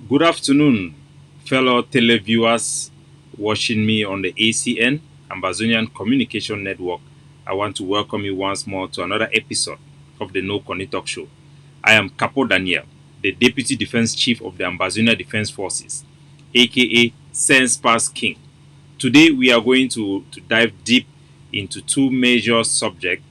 Good afternoon, fellow televiewers watching me on the ACN, Ambazonian Communication Network. I want to welcome you once more to another episode of the No Koni Talk Show. I am Capo Daniel, the Deputy Defense Chief of the Ambazonia Defense Forces, aka Sense Pass King. Today we are going to dive deep into two major subjects,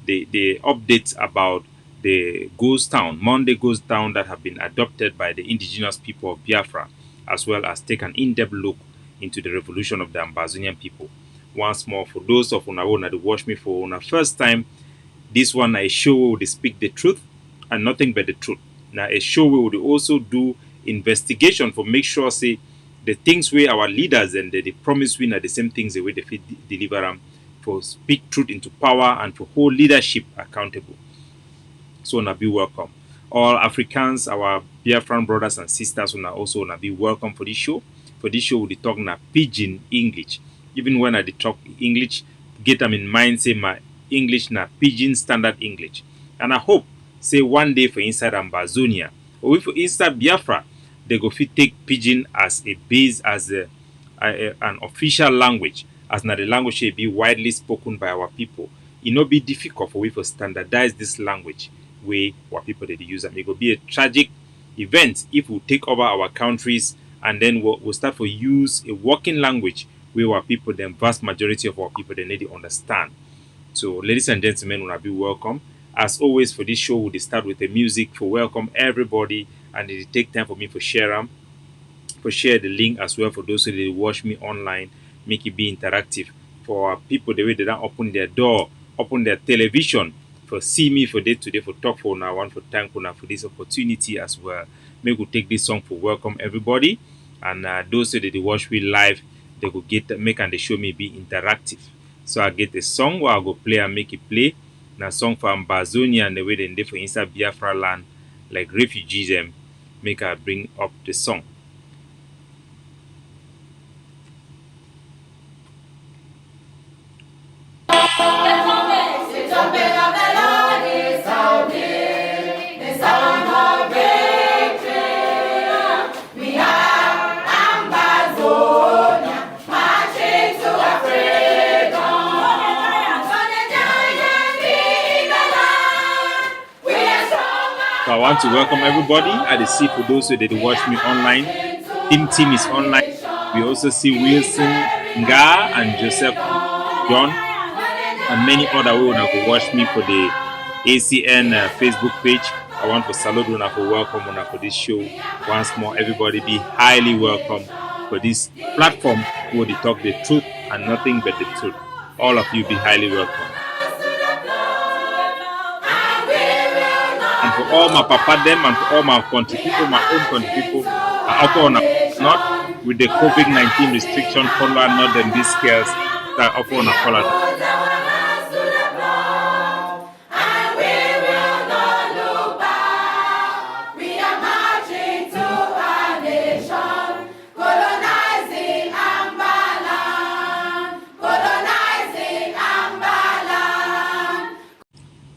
the updates about the Ghosttown, Monday Ghosttown that have been adopted by the indigenous people of Biafra, as well as take an in-depth look into the revolution of the Ambazonian people. Once more, for those of una who to watch me for una first time, this one I show we will speak the truth and nothing but the truth. Now a show we will also do investigation for make sure say the things where our leaders and the promise we are the same things the way they fit deliver them for speak truth into power and for hold leadership accountable. So na be welcome. All Africans, our Biafran brothers and sisters, will also na be welcome for this show. For this show, we talk na pidgin English. Even when I talk English, get them in mind say my English na pidgin standard English. And I hope say one day for inside Ambazonia or for inside Biafra, they go fit take pidgin as a base as an official language, as na the language should be widely spoken by our people. It no be difficult for we to standardize this language way what people they use them. It will be a tragic event if we take over our countries and then we'll start to use a working language where our people, the vast majority of our people, they need to understand. So, ladies and gentlemen, will be welcome. As always, for this show, we'll start with the music for welcome everybody, and it take time for me to share them, for share the link as well for those who they watch me online, make it be interactive for our people the way they don't open their door, open their television for see me for day today for talk for now. I want to thank you for this opportunity as well. Maybe we take this song for welcome everybody, and those who they watch me live, they could get make and they show me be interactive. So I get a song where I go play and make it play. Now song for Ambazonia and the way they for inside Biafra land like refugees them. Make I bring up the song. So I want to welcome everybody. I see for those who did watch me online. Team is online. We also see Wilson, Nga, and Joseph John, and many other who have watched me for the ACN Facebook page. I want to salute you for welcome for this show. Once more, everybody be highly welcome for this platform where they talk the truth and nothing but the truth. All of you be highly welcome. And for all my papa them and for all my country people, my own country people, I offer on not with the COVID-19 restriction follow not them these scares that offer on a follow.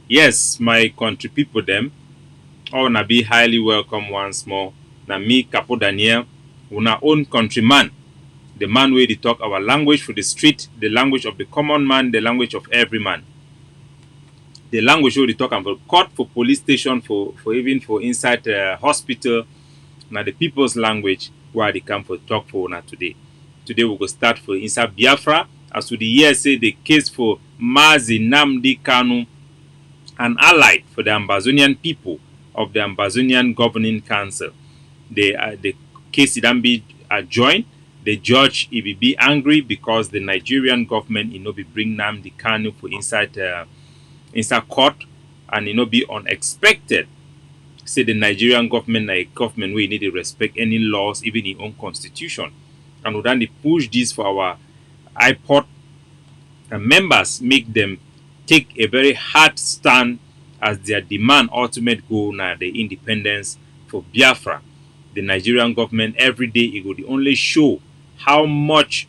Yes, my country people them, all na be highly welcome once more. Na me, Capo Daniel, una own countryman. The man where they talk our language for the street, the language of the common man, the language of every man. The language where they talk about court, for police station, for even for inside hospital. Now the people's language where they come for talk for una today. Today we go start for inside Biafra. As to the year say the case for Mazi Namdi Kanu, an ally for the Ambazonian people of the Ambazonian Governing Council. The case can be adjourned. The judge will be angry because the Nigerian government be bring Namdi Kanu for inside court, and be unexpected. Say the Nigerian government a government we need to respect any laws, even in own constitution, and we then push this for our IPOB members, make them take a very hard stand as their demand ultimate goal now the independence for Biafra. The Nigerian government every day it will only show how much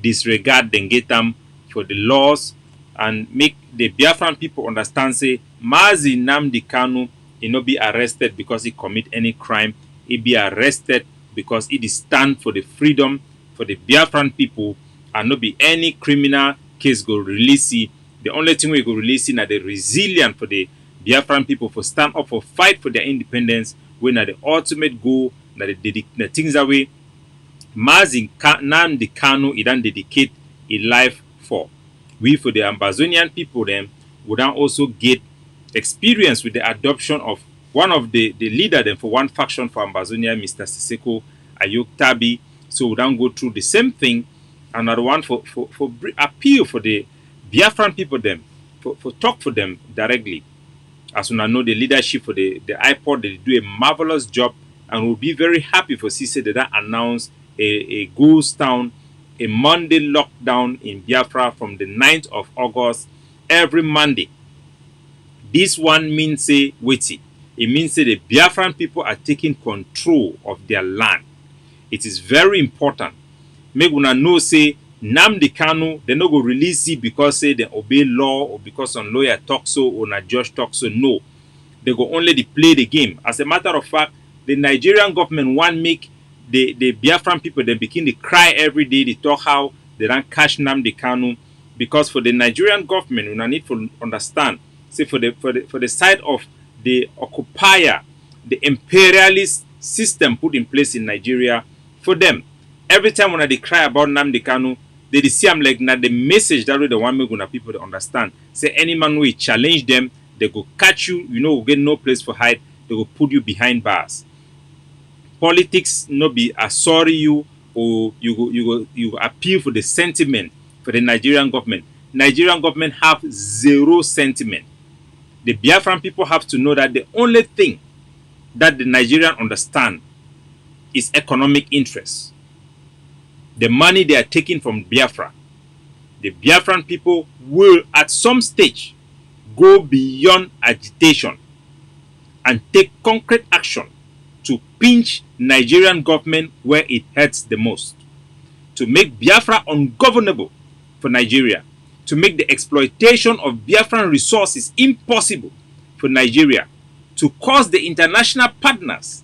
disregard they get them for the laws and make the Biafran people understand say Mazi Namdi Kanu not be arrested because he commit any crime. He be arrested because it is stand for the freedom for the Biafran people and not be any criminal case go release it. The only thing we go release na the resilience for the Biafran people for stand up for fight for their independence when na the ultimate goal na the things that we Mazin Nnamdi Kanu he dan dedicate a life for. We for the Ambazonian people them would then also get experience with the adoption of one of the leader them for one faction for Ambazonia, Mr. Siseko Ayok Tabi. So we then go through the same thing. Another one for appeal for the Biafran people them, for talk for them directly. As we know the leadership for the IPOB, they do a marvelous job and we'll be very happy for CC that announce a Ghosttown, a Monday lockdown in Biafra from the 9th of August every Monday. This one means say wait. It means say the Biafran people are taking control of their land. It is very important. Make una know say Nnamdi Kanu they no go release it because say they obey law or because some lawyer talk so or na judge talk so. No, they go only play the game. As a matter of fact, the Nigerian government want make the Biafran people they begin to cry every day. They talk how they don't catch Nnamdi Kanu because for the Nigerian government we need to understand. Say for the side of the occupier, the imperialist system put in place in Nigeria, for them every time when they cry about Nnamdi Kanu, they see am like na the message that way the one make una people to understand. Say any man who challenge them, they go catch you, you know, get no place for hide, they go put you behind bars. Politics no be sorry you or you appeal for the sentiment for the Nigerian government. Nigerian government have zero sentiment. The Biafran people have to know that the only thing that the Nigerian understand is economic interest. The money they are taking from Biafra. The Biafran people will at some stage go beyond agitation and take concrete action to pinch Nigerian government where it hurts the most. To make Biafra ungovernable for Nigeria. To make the exploitation of Biafran resources impossible for Nigeria. To cause the international partners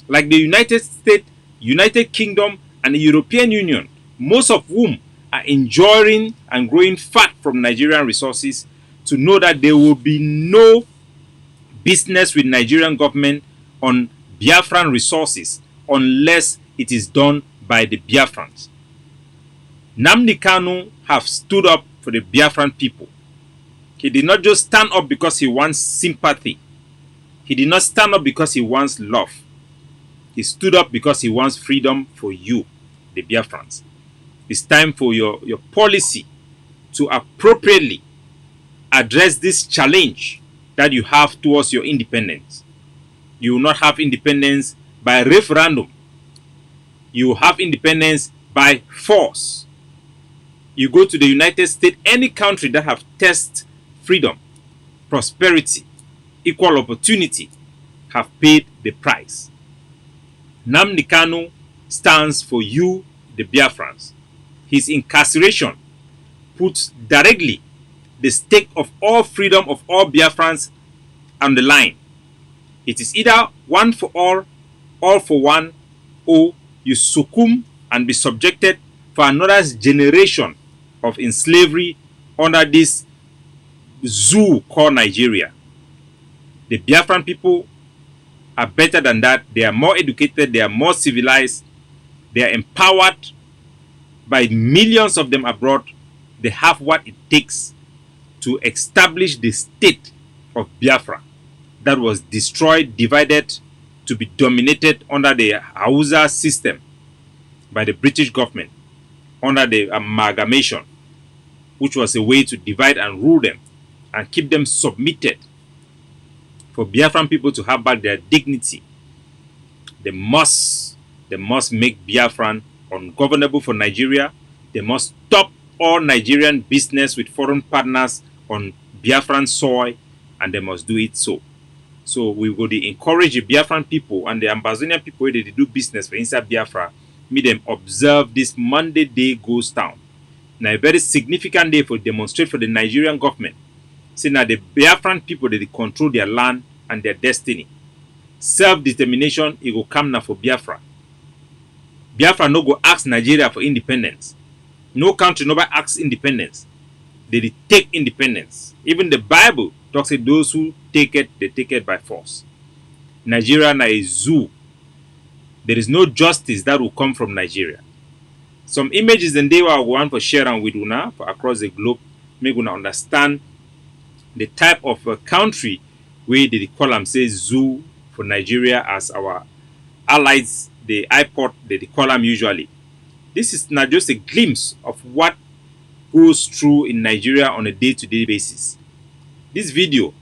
like the United States, United Kingdom, and the European Union, most of whom are enjoying and growing fat from Nigerian resources, to know that there will be no business with Nigerian government on Biafran resources unless it is done by the Biafrans. Nnamdi Kanu have stood up for the Biafran people. He did not just stand up because he wants sympathy. He did not stand up because he wants love. He stood up because he wants freedom for you, the Biafrans. It's time for your policy to appropriately address this challenge that you have towards your independence. You will not have independence by referendum. You will have independence by force. You go to the United States, any country that have tested freedom, prosperity, equal opportunity, have paid the price. Nnamdi Kanu stands for you, the Biafrans. His incarceration puts directly the stake of all freedom of all Biafrans on the line. It is either one for all for one, or you succumb and be subjected for another generation of slavery under this zoo called Nigeria. The Biafran people are better than that. They are more educated, they are more civilized, they are empowered by millions of them abroad. They have what it takes to establish the state of Biafra that was destroyed, divided, to be dominated under the Hausa system by the British government, under the amalgamation, which was a way to divide and rule them and keep them submitted. For Biafran people to have back their dignity, they must make Biafran ungovernable for Nigeria. They must stop all Nigerian business with foreign partners on Biafran soil, and they must do it so. So we will encourage the Biafran people and the Ambazonian people where they do business for inside Biafra, make them observe this Monday day Ghosttown. Now a very significant day for demonstrate for the Nigerian government. See now the Biafran people they control their land and their destiny. Self-determination it will come now for Biafra. Biafra no go ask Nigeria for independence. No country nobody asks independence. They take independence. Even the Bible talks that those who take it, they take it by force. Nigeria na a zoo. There is no justice that will come from Nigeria. Some images and they were one for sharing with una for across the globe, make una understand the type of country where they call them say zoo for Nigeria as our allies, the IPOB they call them usually. This is not just a glimpse of what goes through in Nigeria on a day-to-day basis. This video,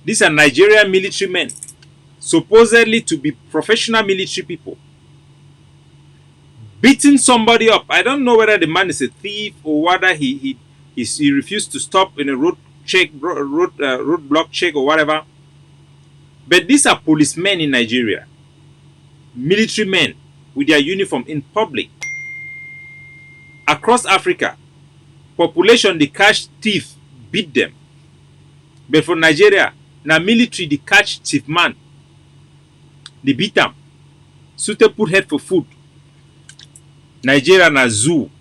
these are Nigerian military men, supposedly to be professional military people, beating somebody up. I don't know whether the man is a thief or whether he refused to stop in a roadblock check or whatever. But these are policemen in Nigeria, military men with their uniform in public. Across Africa, population they catch thief, beat them. But for Nigeria, now military they catch thief man, they beat them. So they put head for food. Nigeria na zoo.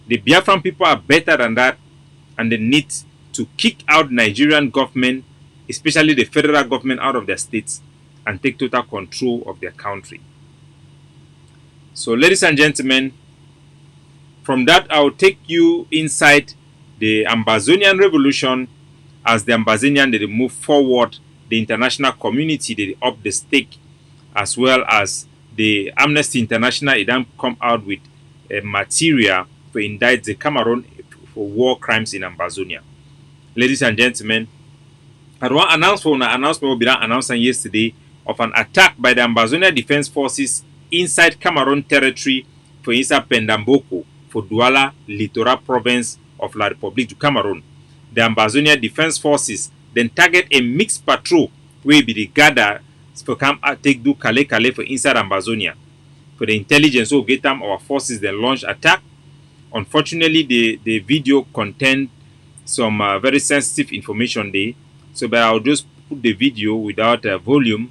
The Biafran people are better than that, and they need to kick out Nigerian government, especially the federal government, out of their states and take total control of their country. So, ladies and gentlemen, from that I will take you inside the Ambazonian revolution. As the Ambazonian they move forward, the international community they up the stake, as well as the Amnesty International it then come out with material to indict the Cameroun for war crimes in Ambazonia. Ladies and gentlemen, I want to announce for an announcement we announced yesterday of an attack by the Ambazonia Defense Forces inside Cameroun territory for inside Pendamboko for Douala, Littoral province of La République du Cameroun. The Ambazonia Defense Forces then target a mixed patrol where be the gather for come take do Kale for inside Ambazonia. For the intelligence will get them, our forces then launch attack. Unfortunately, the video contained some very sensitive information there. So but I'll just put the video without volume.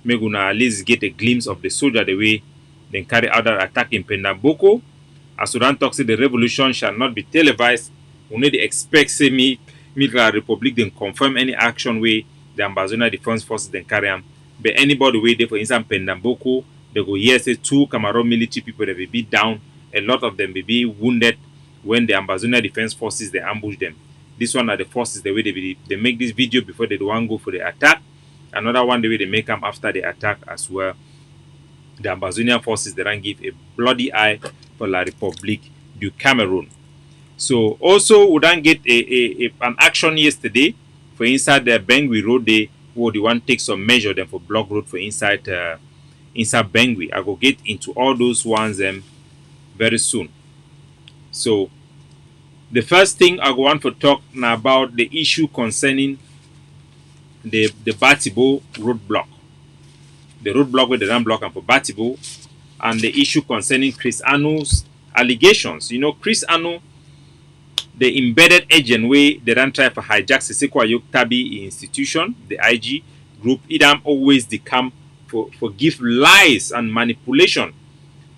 Make una at least get a glimpse of the soldier the way then carry out that attack in Pendamboko. As Sudan talks, the revolution shall not be televised. We need to expect say me La Republic then confirm any action way the Ambazonia Defense Forces then carry on. But anybody way there for instance Pendamboko, they go here say 2 Cameroon military people they will be down. A lot of them will be wounded when the Ambazonia Defense Forces they ambush them. This one are the forces the way they make this video before they don't go for the attack. Another one the way they make them after the attack as well. The Ambazonian forces they don't give a bloody eye for La République du Cameroun. So also we don't get an action yesterday for inside the Bangui road they where the one take some measure them for block road for inside Bangui. I will get into all those ones very soon. So the first thing I want to talk now about the issue concerning the Batibo roadblock. The roadblock with the ramp block and for Batibo, and the issue concerning Chris Anu's allegations. You know, Chris Anu, the embedded agent way they don't try for hijack Siseko Ayok Tabi institution, the IG group, it always they come for give lies and manipulation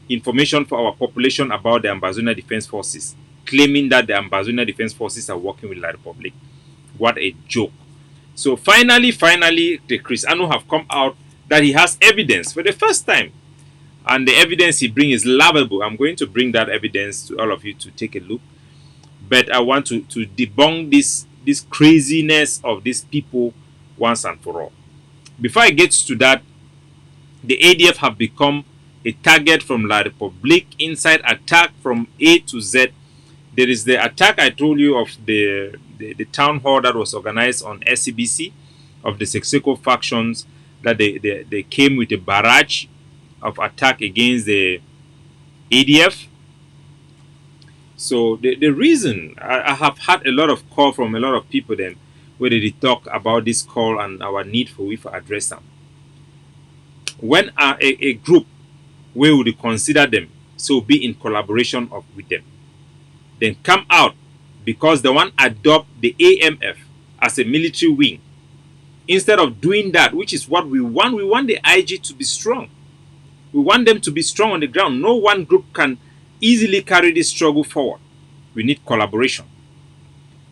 information for our population about the Ambazonia Defense Forces, claiming that the Ambazonia Defense Forces are working with La Republic. What a joke. So finally, the Chris Anu have come out that he has evidence for the first time. And the evidence he brings is laughable. I'm going to bring that evidence to all of you to take a look. But I want to debunk this craziness of these people once and for all. Before I get to that, the ADF have become a target from La Republic, inside attack from A to Z. There is the attack I told you of the town hall that was organized on SCBC of the Seseko factions, that they came with a barrage of attack against the ADF. So the reason I have had a lot of call from a lot of people then where they talk about this call and our need for we for address them. When a group where would consider them so be in collaboration with them, then come out because they want to adopt the AMF as a military wing. Instead of doing that, which is what we want the IG to be strong. We want them to be strong on the ground. No one group can easily carry this struggle forward. We need collaboration.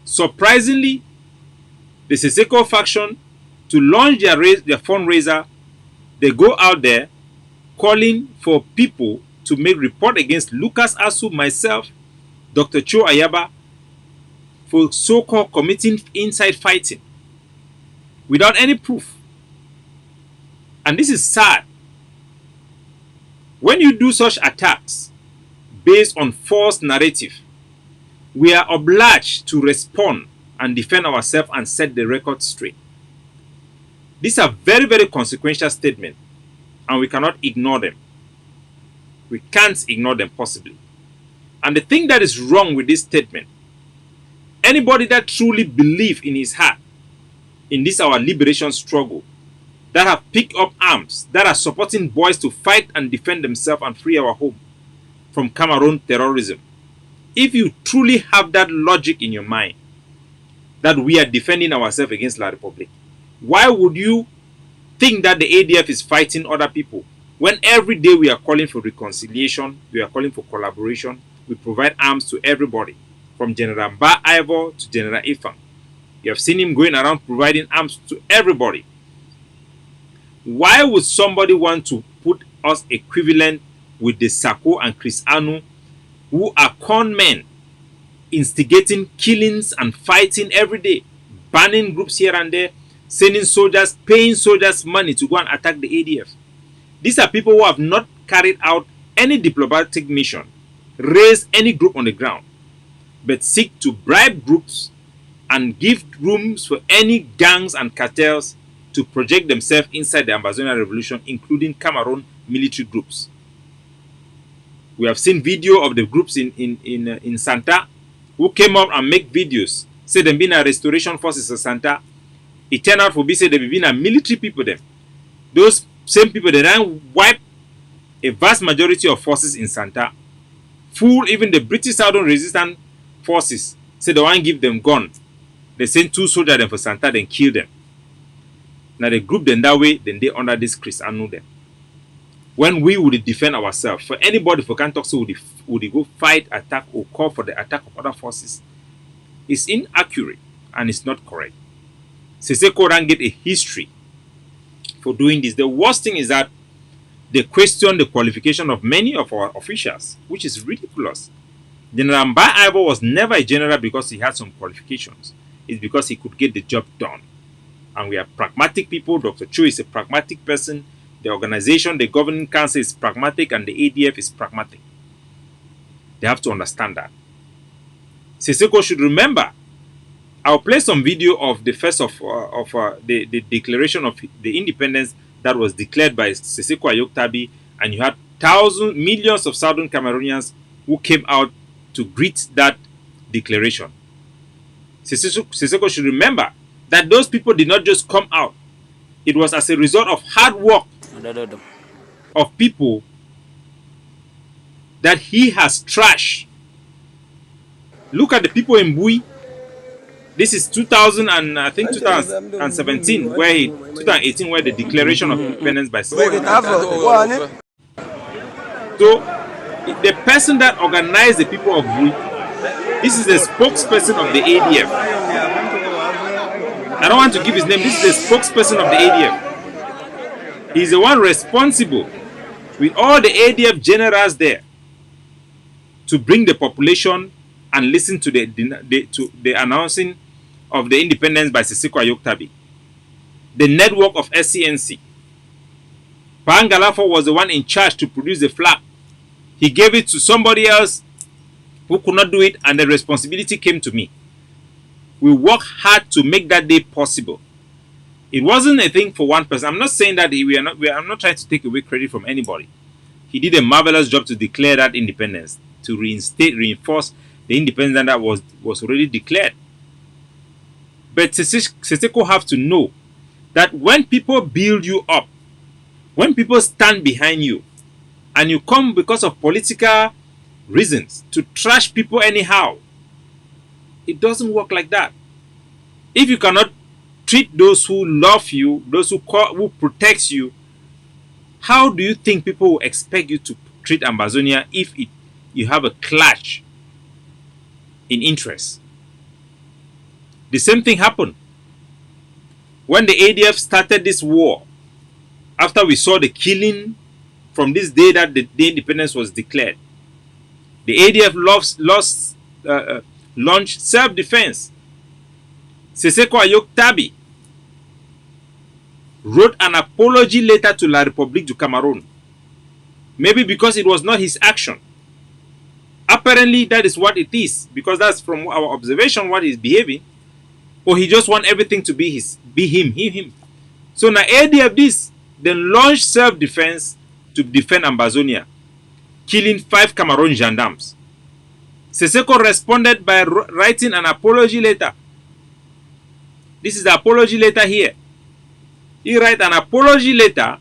Surprisingly, the Seseko faction, to launch their fundraiser, they go out there calling for people to make report against Lucas Asu, myself, Dr. Cho Ayaba, for so-called committing inside fighting without any proof. And this is sad. When you do such attacks based on false narrative, we are obliged to respond and defend ourselves and set the record straight. These are very, very consequential statements, and we cannot ignore them. We can't ignore them possibly. And the thing that is wrong with this statement, anybody that truly believes in his heart in this our liberation struggle, that have picked up arms, that are supporting boys to fight and defend themselves and free our home from Cameroun terrorism, if you truly have that logic in your mind that we are defending ourselves against La Republic, why would you think that the ADF is fighting other people when every day we are calling for reconciliation, we are calling for collaboration, we provide arms to everybody, from General Ba Ivor to General Ifang. You have seen him going around providing arms to everybody. Why would somebody want to put us equivalent with the Sako and Chris Anu, who are con men, instigating killings and fighting every day, banning groups here and there, sending soldiers, paying soldiers money to go and attack the ADF? These are people who have not carried out any diplomatic mission, raised any group on the ground, but seek to bribe groups and give rooms for any gangs and cartels to project themselves inside the Ambazonia revolution, including Cameroon military groups. We have seen video of the groups in Santa who came up and make videos, say them being a restoration forces of Santa. It turned out to be say they been a military people them. Those same people, they then wipe a vast majority of forces in Santa, fool even the British Southern Resistance forces, say they want to give them gun. They send 2 soldiers them for Santa, then kill them. Now they group them that way, then they under this Chris Anu them. When we would defend ourselves, for anybody for can talk so would go fight, attack, or call for the attack of other forces, it's inaccurate and it's not correct. Seseko don't get a history for doing this. The worst thing is that they question the qualification of many of our officials, which is ridiculous. General Mba Ivor was never a general because he had some qualifications. It's because he could get the job done. And we are pragmatic people. Dr. Cho is a pragmatic person. The organization, the governing council is pragmatic, and the ADF is pragmatic. They have to understand that. Seseko should remember. I'll play some video of the first of the declaration of the independence that was declared by Seseko Ayoktabi, and you had millions of Southern Cameroonians who came out to greet that declaration. Seseko should remember that those people did not just come out. It was as a result of hard work of people that he has trashed. Look at the people in Bui. This is 2017, 2018, where the Declaration of Independence by Seseko. So, the person that organized the people of Bui, this is the spokesperson of the ADF. I don't want to give his name. This is the spokesperson of the ADF. He's the one responsible with all the ADF generals there to bring the population and listen to the announcing of the independence by Seseko Ayoktabi. The network of SCNC. Pangalafo was the one in charge to produce the flag. He gave it to somebody else who could not do it, and the responsibility came to me. We worked hard to make that day possible. It wasn't a thing for one person. I'm not saying that I'm not trying to take away credit from anybody. He did a marvelous job to declare that independence, to reinforce the independence that was already declared. But Seseko have to know that when people build you up, when people stand behind you, and you come because of political reasons to trash people anyhow, it doesn't work like that. If you cannot treat those who love you, those who protect you, How do you think people will expect you to treat Ambazonia if you have a clash in interest? The same thing happened when the ADF started this war. After we saw the killing from this day that the independence was declared, the ADF launched self-defense. Seseko Ayok Tabi wrote an apology letter to La République du Cameroun. Maybe because it was not his action. Apparently, that is what it is, because that's from our observation what he's behaving. Or he just want everything to be him. So now ADF this, then launched self-defense to defend Ambazonia, killing 5 Cameroon gendarmes. Seseko responded by writing an apology letter. This is the apology letter here. He write an apology letter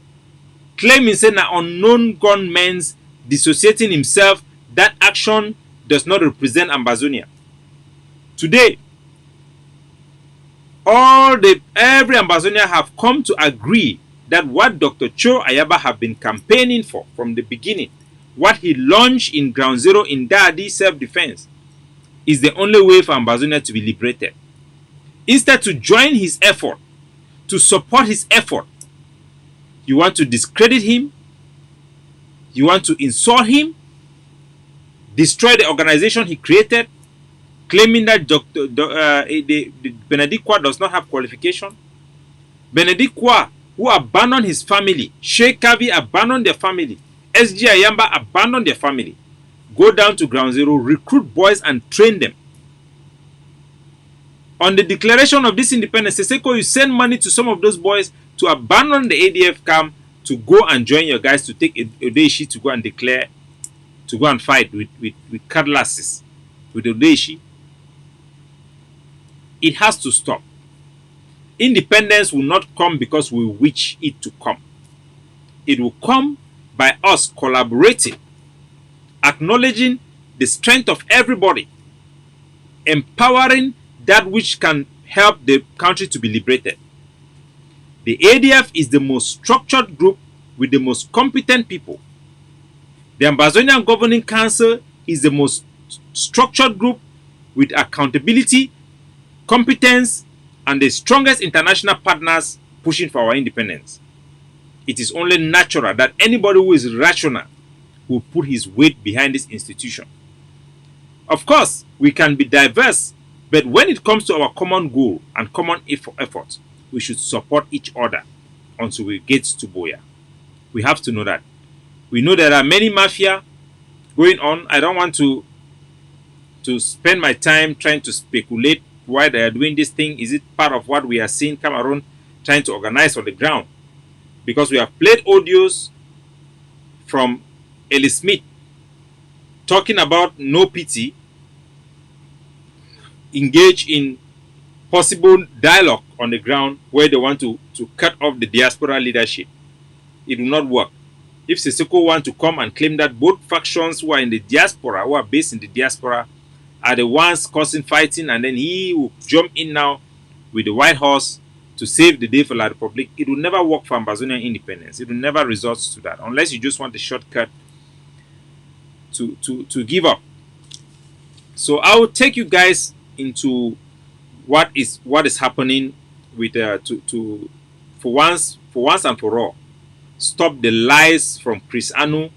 claiming saying that unknown gunmen dissociating himself, that action does not represent Ambazonia. Today, every Ambazonia have come to agree that what Dr. Cho Ayaba have been campaigning for from the beginning, what he launched in Ground Zero in Dadi self-defense, is the only way for Ambazonia to be liberated. Instead to join his effort, to support his effort, you want to discredit him, you want to insult him, destroy the organization he created, claiming that the Benedict Kwa does not have qualification. Benedict Kwa, who abandoned his family, Sheikh Kavi abandoned their family, SG Ayamba abandoned their family, go down to Ground Zero, recruit boys and train them. On the declaration of this independence, Seseko, you send money to some of those boys to abandon the ADF camp to go and join your guys to take Odeshi to go and declare, to go and fight with cutlasses, with Odeshi. It has to stop. Independence will not come because we wish it to come. It will come by us collaborating, acknowledging the strength of everybody, empowering that which can help the country to be liberated. The ADF is the most structured group with the most competent people. The Ambazonian Governing Council is the most structured group with accountability, competence, and the strongest international partners pushing for our independence. It is only natural that anybody who is rational will put his weight behind this institution. Of course, we can be diverse, but when it comes to our common goal and common effort, we should support each other until we get to Boya. We have to know that. We know there are many mafia going on. I don't want to spend my time trying to speculate why they are doing this thing. Is it part of what we are seeing Cameroon trying to organize on the ground? Because we have played audios from Ellie Smith talking about no pity, engage in possible dialogue on the ground where they want to cut off the diaspora leadership. It will not work. If Seseko want to come and claim that both factions who are in the diaspora, who are based in the diaspora, are the ones causing fighting, and then he will jump in now with the white horse to save the day for La République, it will never work for Ambazonian independence. It will never resort to that, unless you just want a shortcut to give up. So I will take you guys into what is happening with for once and for all, stop the lies from Chris Anu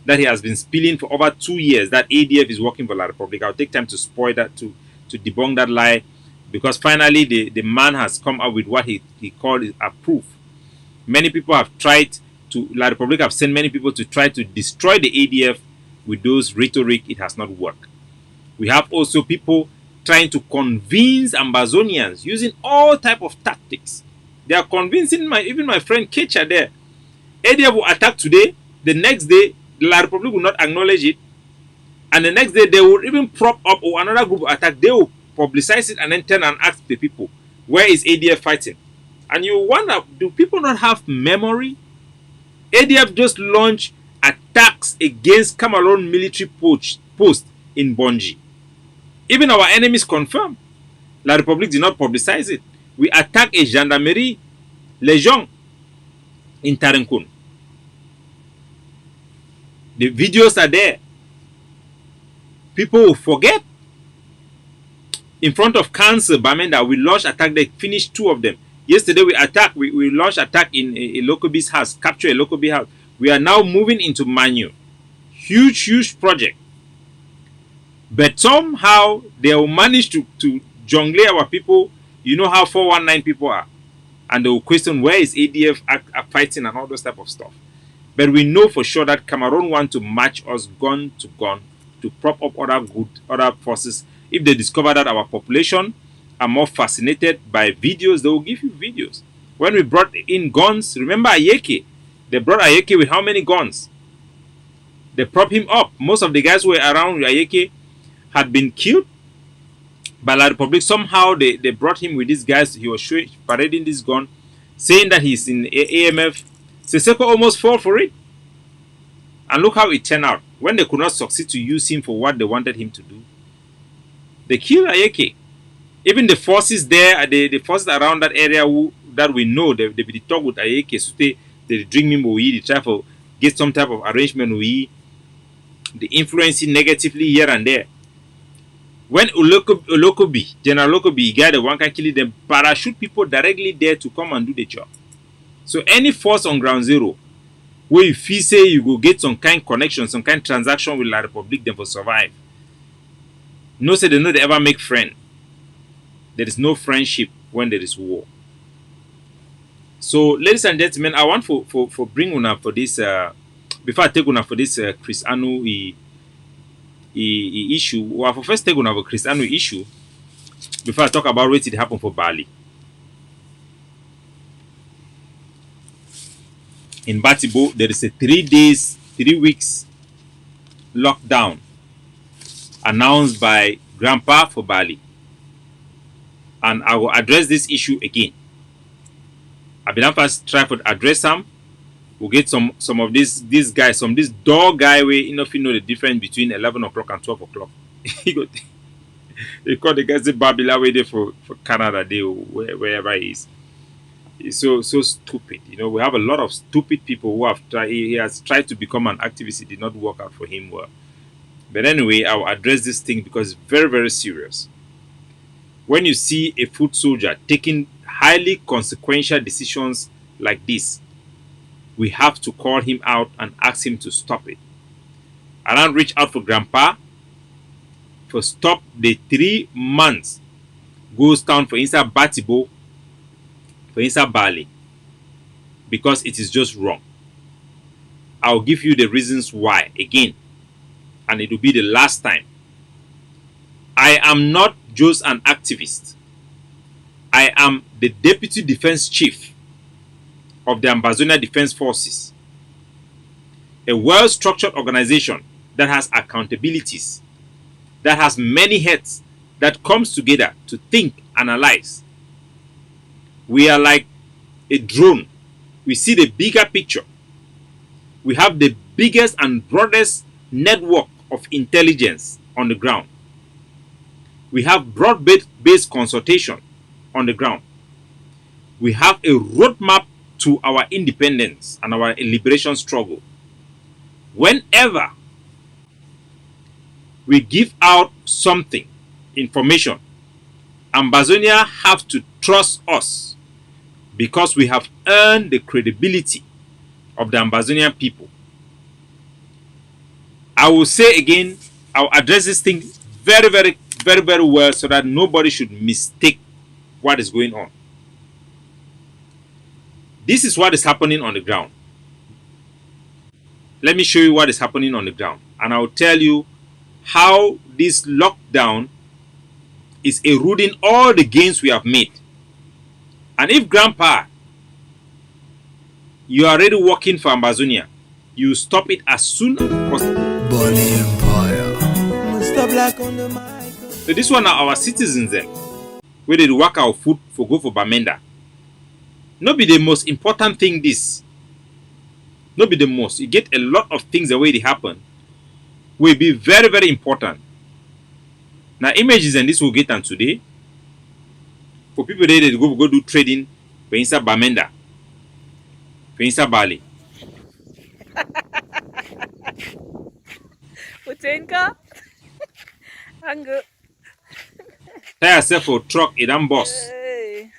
that he has been spilling for over 2 years, that ADF is working for La République. I'll take time to spoil that, to debunk that lie, because finally the man has come up with what he called a proof. Many people have tried to, La République have sent many people to try to destroy the ADF with those rhetoric. It has not worked. We have also people trying to convince Ambazonians using all type of tactics. They are convincing even my friend Kecha there. ADF will attack today, the next day La République will not acknowledge it, and the next day they will even prop up, or another group will attack, they will publicize it and then turn and ask the people, where is ADF fighting? And you wonder, do people not have memory? ADF just launched attacks against Cameroon military post in Bonji. Even our enemies confirm. La République did not publicize it. We attacked a gendarmerie Legion in Tarinkun. The videos are there. People will forget. In front of council, Bamenda, we launched attack. They finished 2 of them. Yesterday we attacked. We launched attack in a local bee's house, capture a local bee house. We are now moving into Manu. Huge project. But somehow they will manage to jongle our people. You know how 419 people are. And they will question where is ADF fighting and all those type of stuff. But we know for sure that Cameroon want to match us gun to gun to prop up other forces. If they discover that our population are more fascinated by videos, they will give you videos. When we brought in guns, remember Ayeke? They brought Ayeke with how many guns? They prop him up. Most of the guys who were around Ayeke had been killed by La Republic. Somehow they brought him with these guys. He was parading this gun, saying that he's in AMF. Seseko almost fell for it. And look how it turned out. When they could not succeed to use him for what they wanted him to do, they killed Ayeke. Even the forces there, the forces around that area that we know, they be talk with Ayeke, so they drink him, they try to get some type of arrangement with him. They influence him negatively here and there. When Olokobi, General Olokobi, guy that one can kill them, parachute people directly there to come and do the job. So any force on ground zero, where you feel say you go get some kind connection, some kind transaction with La Republic, them for survive. No say they know they ever make friend. There is no friendship when there is war. So, ladies and gentlemen, I want for bring una for this before I take una for this Chris Anu issue. Well, for first take una for Chris Anu issue before I talk about what did happen for Bali. In Batibo, there is a 3 weeks lockdown announced by Grandpa for Bali. And I will address this issue again. I will first try to address them. We'll get some of these guys, this dog guy where you know the difference between 11 o'clock and 12 o'clock. They call the guys the Babila way there for Canada Day or wherever he is. It's so stupid. You know, we have a lot of stupid people who have tried. He has tried to become an activist. It did not work out for him well. But anyway, I will address this thing because it's very, very serious. When you see a foot soldier taking highly consequential decisions like this, we have to call him out and ask him to stop it. I don't reach out for Grandpa for stop the 3 months Ghosttown for inside Batibo for inside Bali because it is just wrong. I'll give you the reasons why again, and it will be the last time. I am not just an activist. I am the Deputy Defense Chief of the Ambazonia Defense Forces, a well-structured organization that has accountabilities, that has many heads, that comes together to think, analyze. We are like a drone. We see the bigger picture. We have the biggest and broadest network of intelligence on the ground. We have broad-based consultation on the ground. We have a roadmap to our independence and our liberation struggle. Whenever we give out something, information, Ambazonia have to trust us because we have earned the credibility of the Ambazonian people. I will say again, I'll address this thing very, very, very, very well so that nobody should mistake what is going on. This is what is happening on the ground. Let me show you what is happening on the ground. And I will tell you how this lockdown is eroding all the gains we have made. And if Grandpa, you are already working for Ambazonia, you stop it as soon as possible. So this one are our citizens then. Where they work our food for go for Bamenda. Not be the most important thing this. Not be the most. You get a lot of things the way they happen. Will be very, very important. Now images and this will get on today. For people there they go do trading for inside Bamenda. For inside Bali. Tenka. Hang. Tie yourself for truck, it don't boss. Hey.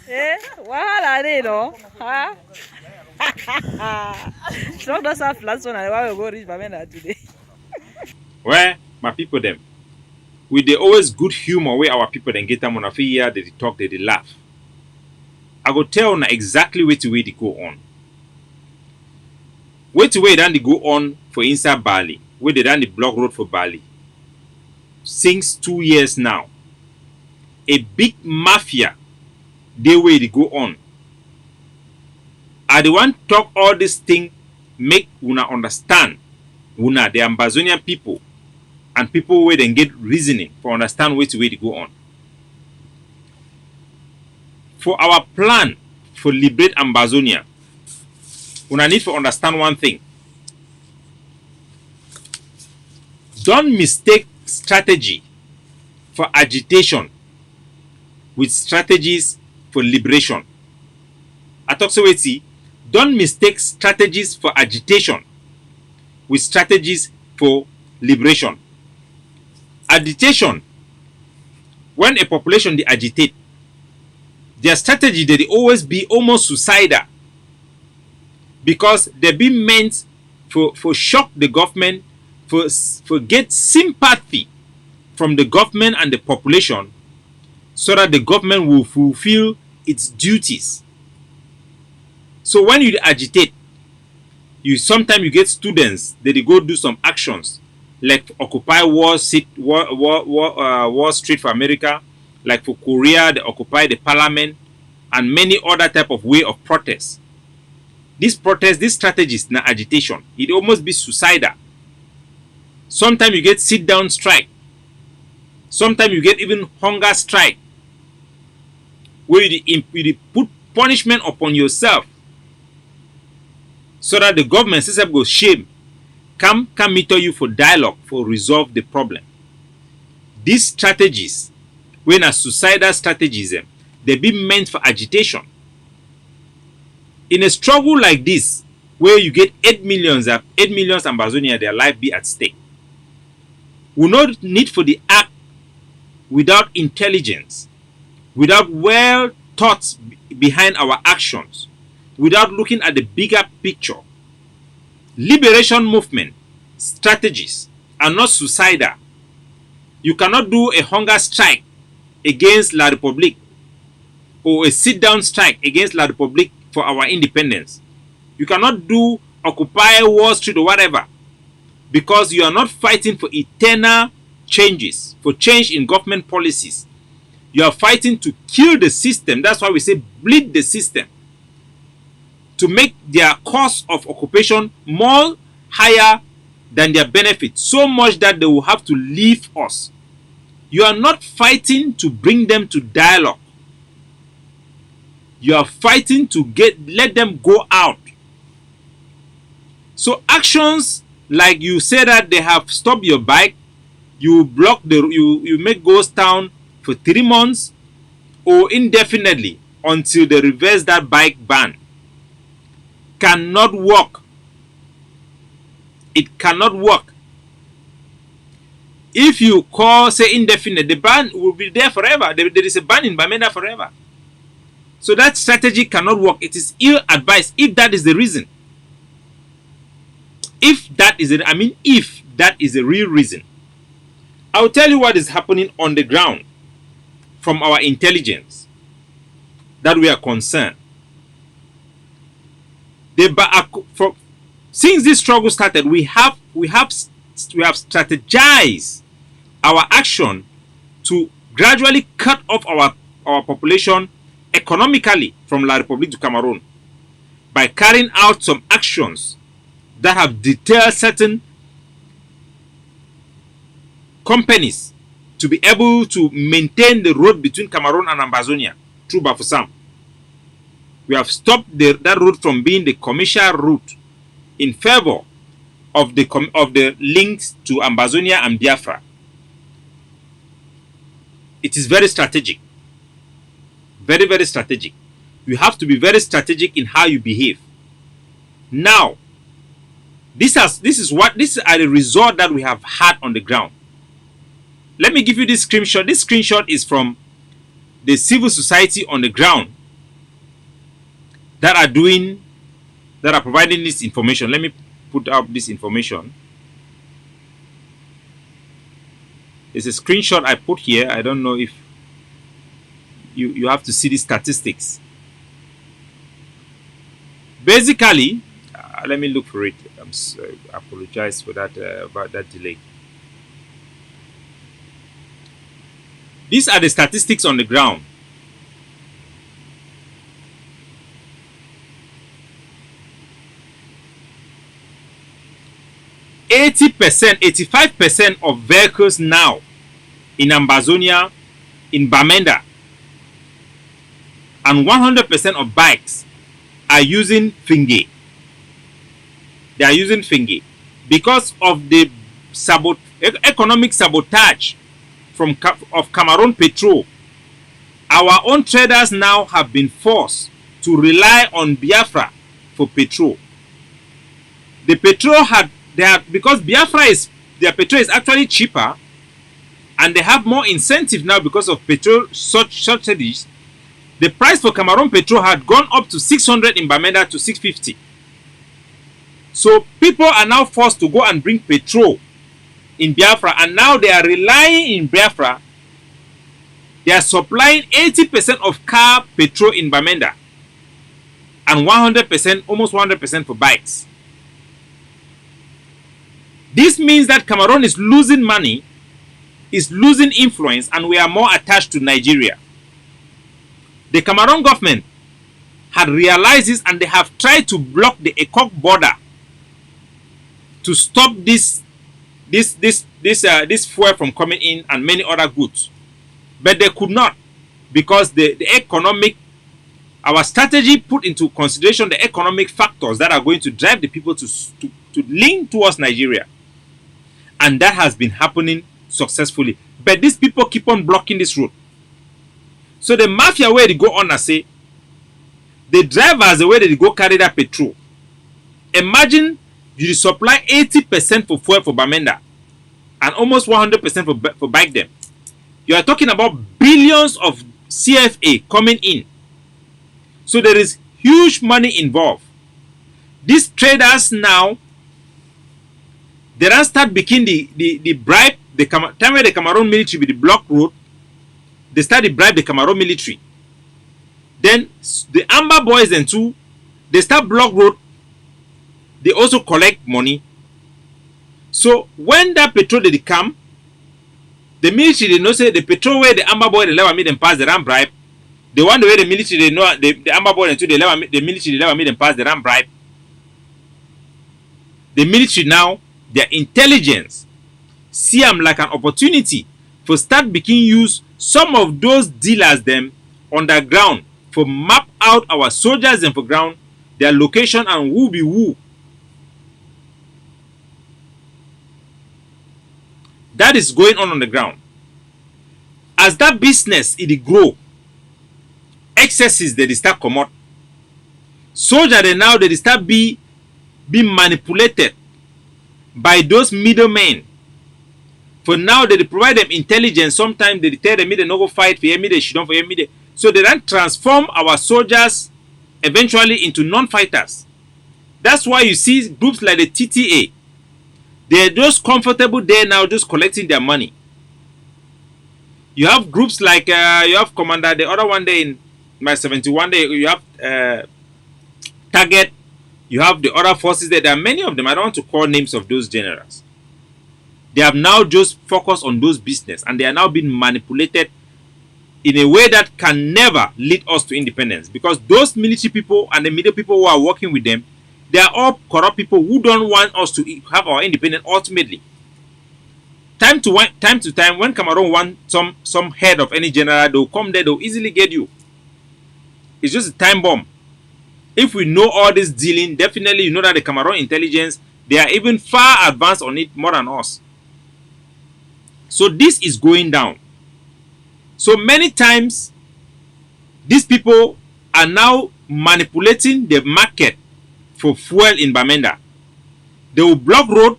Eh? Wahala dey no? Ha? Truck does have last one and why we go reach Bamenda today. Where my people them? With the always good humor where our people then get them on a few year, they talk, they laugh. I go tell now exactly where to they go on. Where to where then they go on for inside Bali, where they done the block road for Bali. Since 2 years now. A big mafia, they way they go on. I the one talk all this thing, make una understand. Una, the Ambazonian people, and people where they get reasoning for understand where to way they go on. For our plan for liberate Ambazonia, una need to understand one thing. Don't mistake strategy for agitation with strategies for liberation. I talk so wait, don't mistake strategies for agitation with strategies for liberation. Agitation, when a population they agitate, their strategy they always be almost suicidal because they be meant for shock the government, for get sympathy from the government and the population so that the government will fulfill its duties. So when you agitate, you sometimes you get students that they go do some actions like occupy Wall Street for America, like for Korea they occupy the parliament and many other type of way of protest. These protests, these strategies na agitation, it almost be suicidal. Sometimes you get sit down strike. Sometimes you get even hunger strike, where you put punishment upon yourself so that the government system goes shame. Come meet you for dialogue for resolve the problem. These strategies, when a suicidal strategies, they be meant for agitation. In a struggle like this, where you get 8 million Ambazonia, their life be at stake. We not need for the act without intelligence, without well thoughts behind our actions, without looking at the bigger picture. Liberation movement strategies are not suicidal. You cannot do a hunger strike against La République or a sit-down strike against La République for our independence. You cannot do occupy Wall Street or whatever, because you are not fighting for eternal changes, for change in government policies. You are fighting to kill the system. That's why we say bleed the system, to make their cost of occupation more higher than their benefit, so much that they will have to leave us. You are not fighting to bring them to dialogue. You are fighting to let them go out. So actions like you say that they have stopped your bike, you block you make Ghosttown for 3 months or indefinitely until they reverse that bike ban, cannot work. It cannot work. If you call say indefinite, the ban will be there forever. There is a ban in Bamenda forever. So that strategy cannot work. It is ill advised if that is the reason. If that is the real reason. I'll tell you what is happening on the ground from our intelligence that we are concerned. Since this struggle started, we have strategized our action to gradually cut off our population economically from La République du Cameroun by carrying out some actions that have deterred certain companies to be able to maintain the road between Cameroon and Ambazonia through Bafoussam. We have stopped that route from being the commercial route in favor of the links to Ambazonia and Biafra. It is very strategic. Very, very strategic. You have to be very strategic in how you behave. Now, These are the result that we have had on the ground. Let me give you this screenshot. This screenshot is from the civil society on the ground that are providing this information. Let me put up this information. It's a screenshot I put here. I don't know if you have to see the statistics. Basically, let me look for it. I apologize for that about that delay. These are the statistics on the ground. %, 85% of vehicles now in Ambazonia, in Bamenda, and 100% of bikes are using Finge. They are using Finge because of the economic sabotage of Cameroon petrol. Our own traders now have been forced to rely on Biafra for petrol. The petrol because their petrol is actually cheaper, and they have more incentive now because of petrol shortages. The price for Cameroon petrol had gone up to 600 in Bamenda to 650. So people are now forced to go and bring petrol in Biafra, and now they are relying in Biafra. They are supplying 80% of car petrol in Bamenda and 100%, almost 100% for bikes. This means that Cameroon is losing money, is losing influence, and we are more attached to Nigeria. The Cameroon government had realized this, and they have tried to block the ECOC border to stop this fuel from coming in and many other goods. But they could not, because our strategy put into consideration the economic factors that are going to drive the people to lean towards Nigeria. And that has been happening successfully. But these people keep on blocking this road. So the mafia, where they go on and say, the drivers, the way they go carry that petrol. Imagine you supply 80% for fuel for Bamenda and almost 100% for bike them. You are talking about billions of CFA coming in. So there is huge money involved. These traders now, they don't start making the bribe. The time where the Cameroon military with the block road, they start to bribe the Cameroon military. Then the Amber boys and two, they start block road. They also collect money. So when that petrol they come, the military they know say the petrol where the Amber boy they never made them pass the ram bribe. The one where the military they know the Amber boy and two the military they never made them pass the ram bribe. The military now, their intelligence see them like an opportunity for start making use some of those dealers them on the ground for map out our soldiers and for ground their location and who be who. That is going on the ground. As that business it grow, excesses they start come out. Soldiers they now they start being manipulated by those middlemen. For now they provide them intelligence. Sometimes they tell them they no go fight for me, they should not for me. So they then transform our soldiers eventually into non-fighters. That's why you see groups like the TTA. They're just comfortable there now, just collecting their money. You have groups like you have Commander, the other one day in my 71 day, you have Target, you have the other forces there. There are many of them. I don't want to call names of those generals. They have now just focused on those business, and they are now being manipulated in a way that can never lead us to independence, because those military people and the middle people who are working with them, they are all corrupt people who don't want us to have our independence ultimately. Time to time, when Cameroon want some head of any general, they'll come there, they'll easily get you. It's just a time bomb. If we know all this dealing, definitely you know that the Cameroon intelligence, they are even far advanced on it more than us. So this is going down. So many times, these people are now manipulating the market for fuel in Bamenda. They will block road,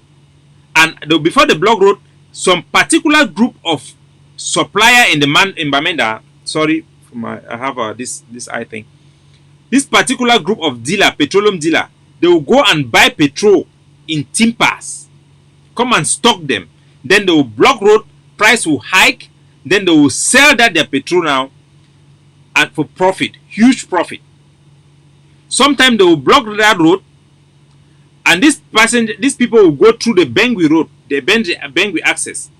and before they block road, some particular group of supplier in Bamenda. Sorry, I have this eye thing. This particular group of dealer, petroleum dealer, they will go and buy petrol in timpers, come and stock them. Then they will block road, price will hike. Then they will sell their petrol now, and for profit, huge profit. Sometimes they will block that road, and these people will go through the Bangui road, the Bangui access.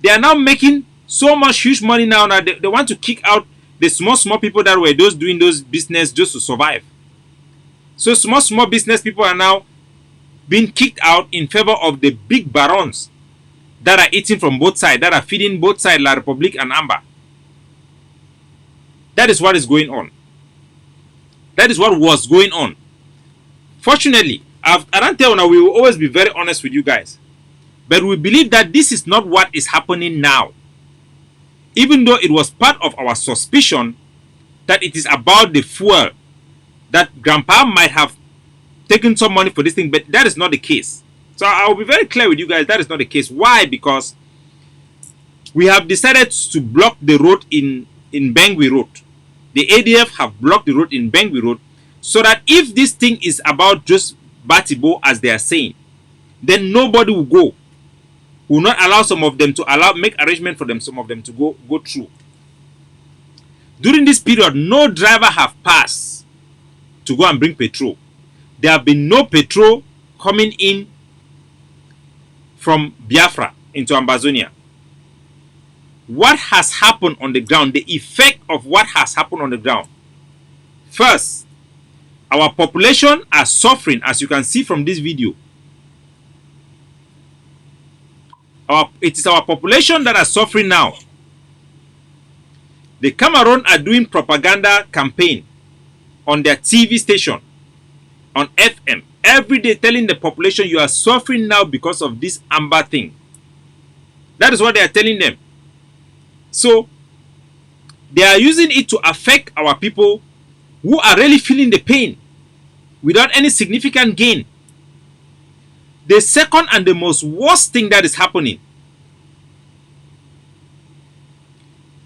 They are now making so much huge money now. They want to kick out the small people that were doing those business just to survive. So small business people are now being kicked out in favor of the big barons that are eating from both sides, that are feeding both sides, La Republique and Amba. That is what is going on. That is what was going on. Fortunately, we will always be very honest with you guys. But we believe that this is not what is happening now. Even though it was part of our suspicion that it is about the fuel, that Grandpa might have taken some money for this thing, but that is not the case. So I will be very clear with you guys, that is not the case. Why? Because we have decided to block the road in Bangui Road. The ADF have blocked the road in Bangui Road, so that if this thing is about just Batibo, as they are saying, then nobody will go. Will not allow some of them to make arrangement for them, some of them to go through. During this period, no driver have passed to go and bring petrol. There have been no petrol coming in from Biafra into Ambazonia. What has happened on the ground, the effect of what has happened on the ground? First, our population are suffering, as you can see from this video. It is our population that are suffering now. The Cameroon are doing propaganda campaign on their TV station, on FM, every day telling the population you are suffering now because of this Amber thing. That is what they are telling them. So, they are using it to affect our people who are really feeling the pain without any significant gain. The second and the most worst thing that is happening,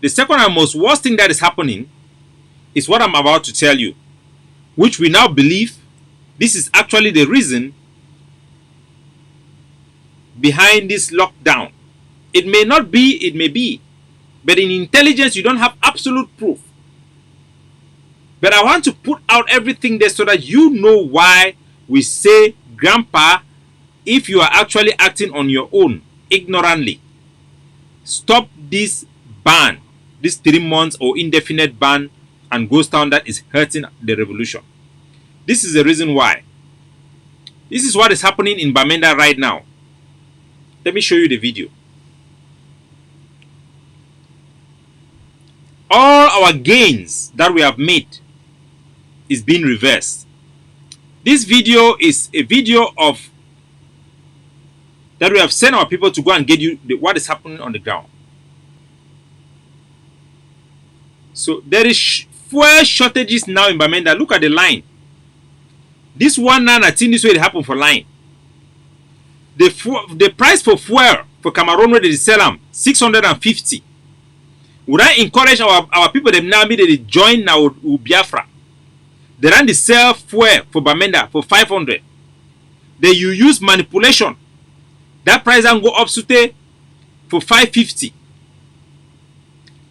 is what I'm about to tell you, which we now believe this is actually the reason behind this lockdown. It may not be, it may be, but in intelligence you don't have absolute proof. But I want to put out everything there so that you know why we say, Grandpa, if you are actually acting on your own, ignorantly, stop this ban, this 3 months or indefinite ban and Ghosttown that is hurting the revolution. This is the reason why. This is what is happening in Bamenda right now. Let me show you the video. All our gains that we have made is being reversed. This video is a video of that we have sent our people to go and get you what is happening on the ground. So there is fuel shortages now in Bamenda. Look at the line. This one now, I think this way it happened for line. The price for fuel for Cameroon where they sell them 650. Would I encourage our people them now they join now with Biafra? They run the sell fuel for Bamenda for 500. Then you use manipulation. That price can go up to for 550.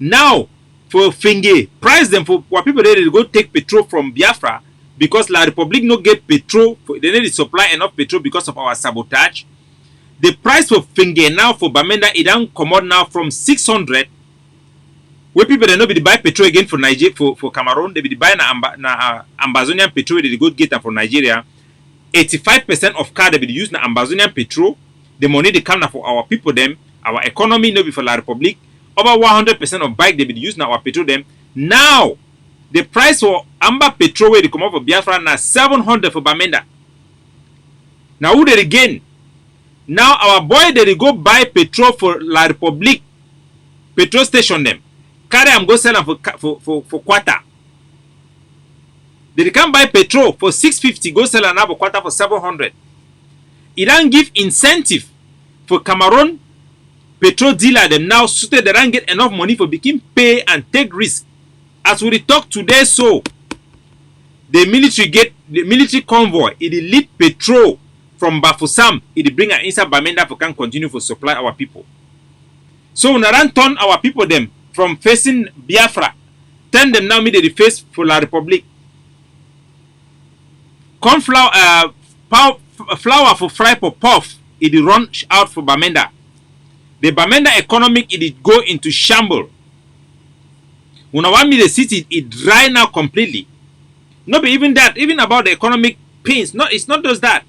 Now for Fenge, price them for what people they go take petrol from Biafra because La Republique no get petrol. They need to supply enough petrol because of our sabotage. The price for Fenge now for Bamenda it don't come out now from 600. Where people they no be buy petrol again for Nigeria for Cameroon, they be buy na Ambazonian petrol they go get them from Nigeria. 85% of car they be use na Ambazonian petrol. The money they come now for our people them, our economy no be for La Republique. Over 100% of bike they be use now our petrol them. Now the price for Amba petrol where they come out for Biafra na 700 for Bamenda. Now who they again? Now our boy they go buy petrol for La Republique petrol station them. Carry them go sell them for quarter. They can buy petrol for 650, go sell another quarter for 700. It don't give incentive for Cameroon petrol dealer them now so they don't get enough money for begin pay and take risk. As we talk today, so the military convoy, it lead petrol from Bafusam, it bring an inside Bamenda for can continue for supply our people. So we don't turn our people them from facing Biafra, turn them now the face for La Republic. Corn flour, flour for fry for puff, it run out for Bamenda. The Bamenda economic it go into shamble. When I want me the city, it dry now completely. Not be even that, even about the economic pains. No, it's not just that.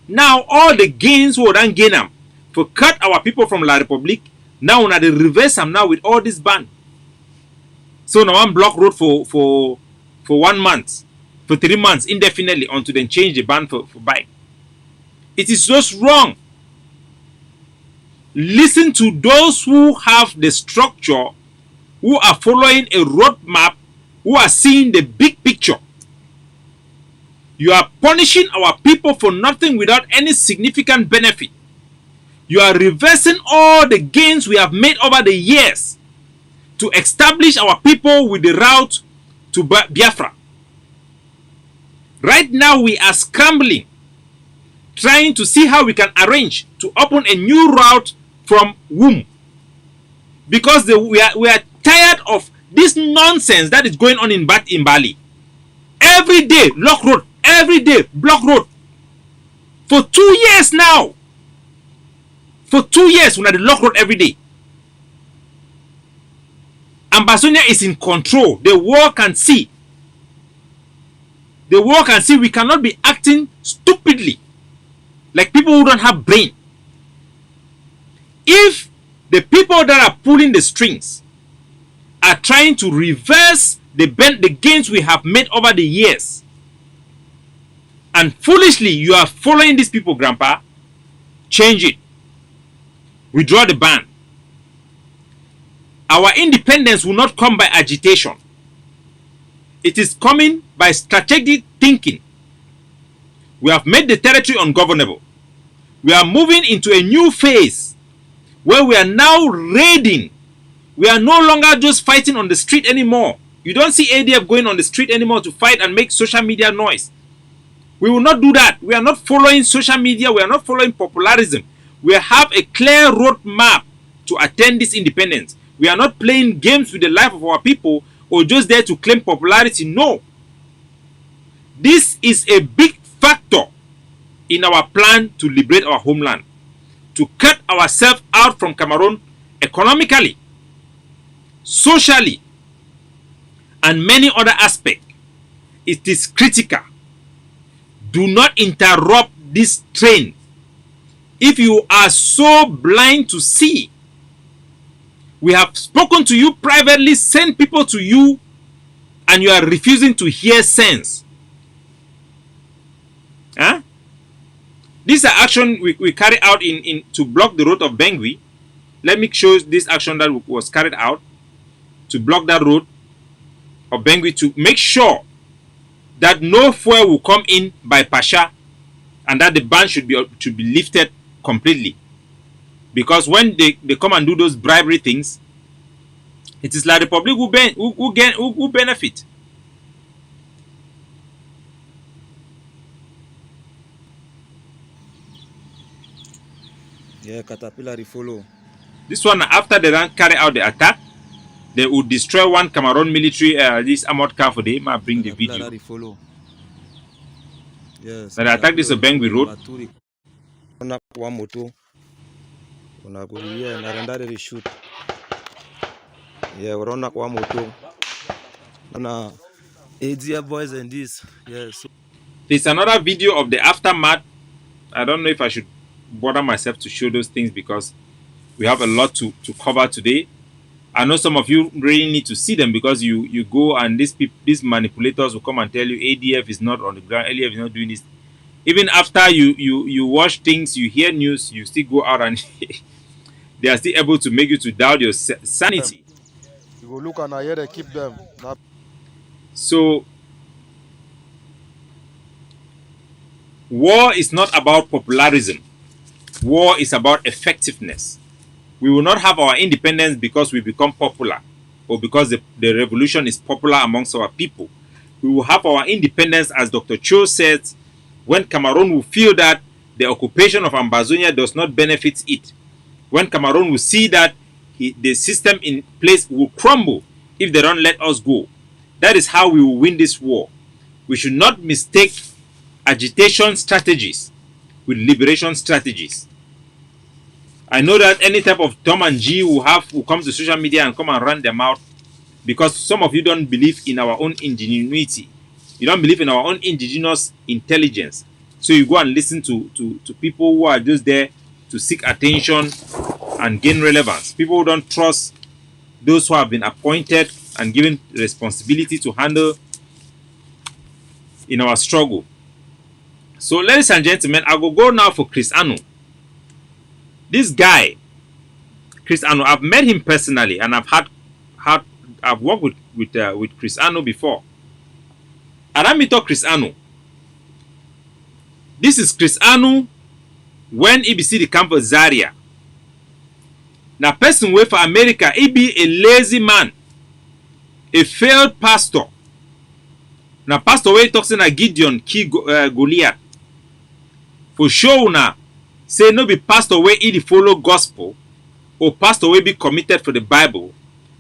Now all the gains we don't gain them for cut our people from La Republic. Now we the reverse them now with all this ban. So now one block road for 1 month, for 3 months indefinitely until then change the ban for bike. It is just wrong. Listen to those who have the structure, who are following a roadmap, who are seeing the big picture. You are punishing our people for nothing without any significant benefit. You are reversing all the gains we have made over the years to establish our people with the route to Biafra. Right now we are scrambling, trying to see how we can arrange to open a new route from Womb. Because we are tired of this nonsense that is going on in Bali. Every day, lock road. Every day, block road. For 2 years now. For 2 years, we are the lock road every day. Ambazonia is in control. The world can see. The world can see we cannot be acting stupidly. Like people who don't have brain. If the people that are pulling the strings are trying to reverse the gains we have made over the years, and foolishly you are following these people, Grandpa, change it. Withdraw the ban. Our independence will not come by agitation. It is coming by strategic thinking. We have made the territory ungovernable. We are moving into a new phase where we are now raiding. We are no longer just fighting on the street anymore. You don't see ADF going on the street anymore to fight and make social media noise. We will not do that. We are not following social media. We are not following popularism. We have a clear road map to attain this independence. We are not playing games with the life of our people or just there to claim popularity. No. This is a big factor in our plan to liberate our homeland, to cut ourselves out from Cameroon economically, socially, and many other aspects. It is critical. Do not interrupt this train. If you are so blind to see, we have spoken to you privately, sent people to you, and you are refusing to hear sense. Huh? This is an action we carry out in to block the road of Bangui. Let me show this action that was carried out to block that road of Bangui, to make sure that no fuel will come in by Pasha and that the ban should be lifted completely. Because when they come and do those bribery things, it is like the public who benefit. Yeah, Caterpillar follow. This one, after they don't carry out the attack, they would destroy one Cameroon military this armored car for them. I bring the video. Follow. Yes. So they attack this Bangui road. One moto. Una go here na renda they shoot. Yeah, we run up one moto. Now, ADF boys and this. Yes. There's another video of the aftermath. I don't know if I should bother myself to show those things because we have a lot to cover today. I know some of you really need to see them because you go and these manipulators will come and tell you ADF is not on the ground, ADF is not doing this. Even after you watch things, you hear news, you still go out and they are still able to make you to doubt your sanity. You go look and here they keep them. So war is not about popularism. War is about effectiveness. We will not have our independence because we become popular or because the revolution is popular amongst our people. We will have our independence, as Dr. Cho said, when Cameroon will feel that the occupation of Ambazonia does not benefit it. When Cameroon will see that the system in place will crumble if they don't let us go. That is how we will win this war. We should not mistake agitation strategies with liberation strategies. I know that any type of Tom and G will come to social media and come and run them out because some of you don't believe in our own ingenuity. You don't believe in our own indigenous intelligence. So you go and listen to people who are just there to seek attention and gain relevance. People who don't trust those who have been appointed and given responsibility to handle in our struggle. So ladies and gentlemen, I will go now for Chris Anu. This guy, Chris Anu, I've met him personally and I've worked with Chris Anu before. And let me talk Chris Anu. This is Chris Anu when he be see the camp of Zaria. Now person way for America, he be a lazy man, a failed pastor. Now pastor way talks in a Gideon key Goliath. For sure now, say no be pastor way he follow gospel or pastor way be committed for the Bible.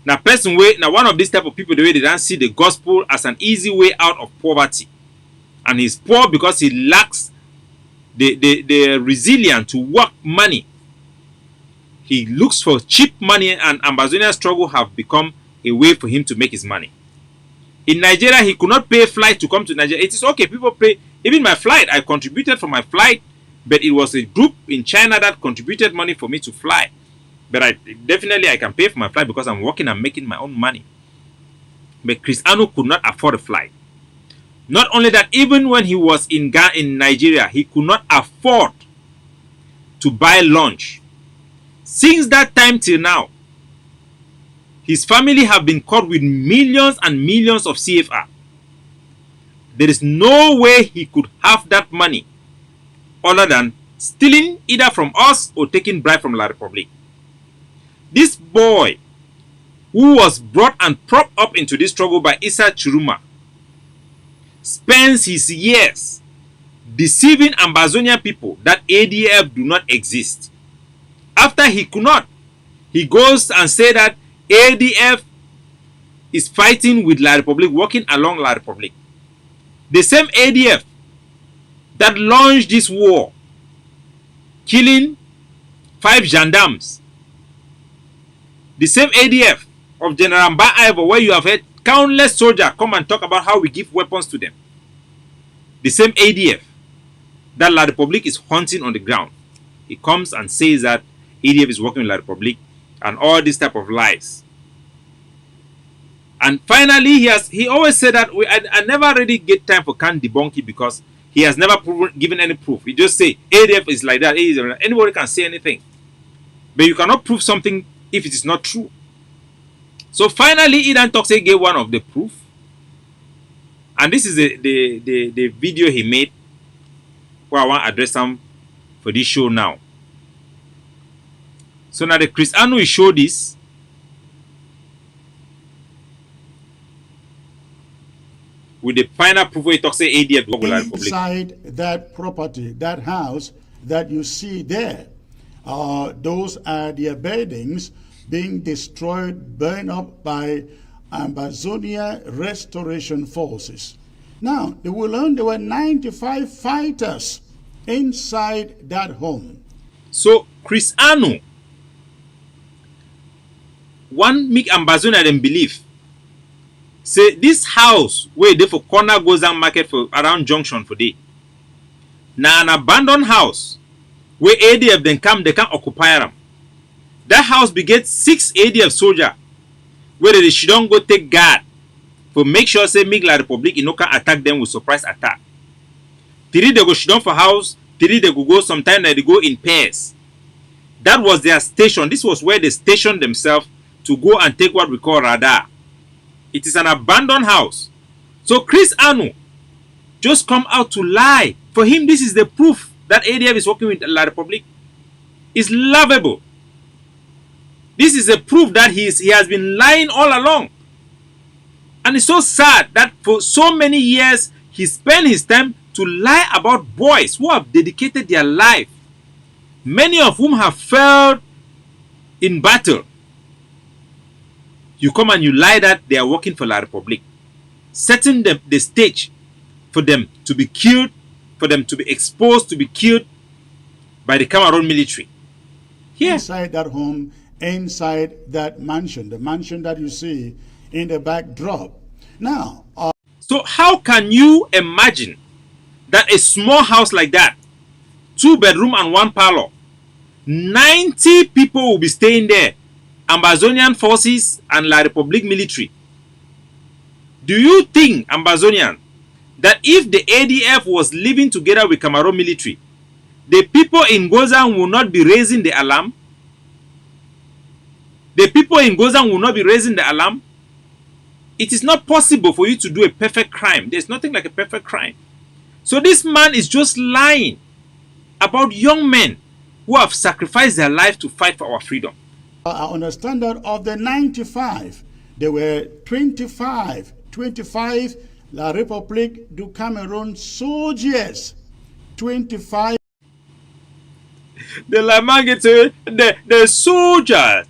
Now person way, now one of these type of people the way they don't see the gospel as an easy way out of poverty. And he's poor because he lacks the resilience to work money. He looks for cheap money, and Ambazonia struggle have become a way for him to make his money. In Nigeria, he could not pay a flight to come to Nigeria. It is okay, people pay. Even my flight, I contributed for my flight, but it was a group in China that contributed money for me to fly. But I can pay for my flight because I'm working and making my own money. But Chris Anu could not afford a flight. Not only that, even when he was in Nigeria, he could not afford to buy lunch. Since that time till now, his family have been caught with millions and millions of CFR. There is no way he could have that money other than stealing either from us or taking bribe from La Republic. This boy, who was brought and propped up into this struggle by Issa Chiruma, spends his years deceiving Ambazonia people that ADF do not exist. After he could not, he goes and say that ADF is fighting with La Republic, working along La Republic. The same ADF that launched this war, killing 5 gendarmes. The same ADF of General Mba Ivo, where you have heard countless soldiers come and talk about how we give weapons to them. The same ADF that La Republic is hunting on the ground. He comes and says that ADF is working with La Republic and all this type of lies. And finally, he always said that I never really get time for Kanu debunking because he has never given any proof. He just say ADF is like that. Anybody can say anything, but you cannot prove something if it is not true. So finally, Idan Toxe gave one of the proof, and this is the video he made where I want to address him for this show now. So now the Chris Anu will show this. With the final proof where he talks say ADF inside that property, that house that you see there, those are their buildings being destroyed, burned up by Ambazonia restoration forces. Now, they will learn there were 95 fighters inside that home. So Chris Anu, one make Ambazonia them believe, say this house where they for corner Gozan market for around junction for day. Now an abandoned house where ADF then come, they can occupy them. That house beget 6 ADF soldier where they should don't go take guard for make sure say make La Republic you know can attack them with surprise attack. 3 they go should down for house, 3 they go sometime they go in pairs. That was their station. This was where they stationed themselves to go and take what we call radar. It is an abandoned house. So Chris Anu just come out to lie. For him, this is the proof that ADF is working with La Republic. is laughable. This is a proof that he has been lying all along. And it's so sad that for so many years he spent his time to lie about boys who have dedicated their life, many of whom have failed in battle. You come and you lie that they are working for La Republique, setting them the stage for them to be killed, for them to be exposed to be killed by the Cameroon military. Here. Inside that home, inside that mansion, the mansion that you see in the backdrop. Now, so how can you imagine that a small house like that, 2-bedroom and 1 parlor, 90 people will be staying there, Ambazonian forces and La Republique military? Do you think, Ambazonian, that if the ADF was living together with Cameroon military, the people in Ghosttown will not be raising the alarm? The people in Ghosttown will not be raising the alarm? It is not possible for you to do a perfect crime. There's nothing like a perfect crime. So this man is just lying about young men who have sacrificed their life to fight for our freedom. I understand that of the 95, there were 25 La République du Cameroun soldiers. 25. The Lamangete, the soldiers,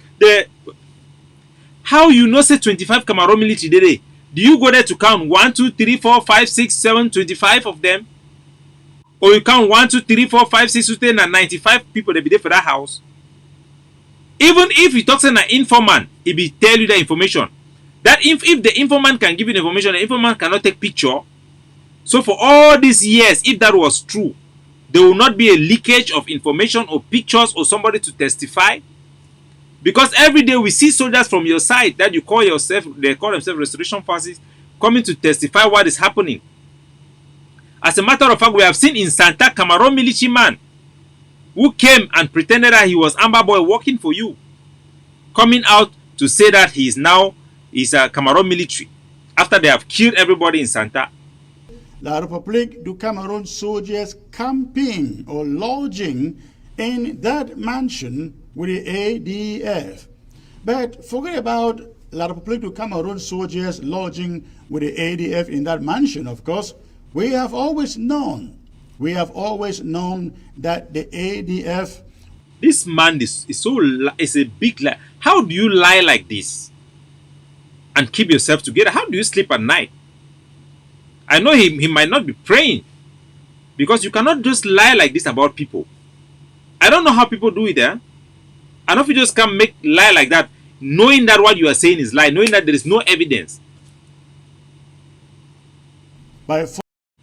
how you know say 25 Cameroon military today? Do you go there to count 1, 2, 3, 4, 5, 6, 7, 25 of them? Or you count 1, 2, 3, 4, 5, 6, 7, and 95 people that be there for that house? Even if you talk to an informant, he be tell you the information. That if the informant can give you the information, the informant cannot take picture. So for all these years, if that was true, there will not be a leakage of information or pictures or somebody to testify. Because every day we see soldiers from your side that you call yourself, they call themselves restoration forces, coming to testify what is happening. As a matter of fact, we have seen in Santa Cameroon military man who came and pretended that he was Amber Boy working for you, coming out to say that he is now a Cameroon military after they have killed everybody in Santa. La République du Cameroun soldiers camping or lodging in that mansion with the ADF. But forget about La République du Cameroun soldiers lodging with the ADF in that mansion, of course. We have always known that the ADF... This man is a big lie. How do you lie like this and keep yourself together? How do you sleep at night? I know he might not be praying, because you cannot just lie like this about people. I don't know how people do it, eh? I know if you just can't lie like that, knowing that what you are saying is lie, knowing that there is no evidence. By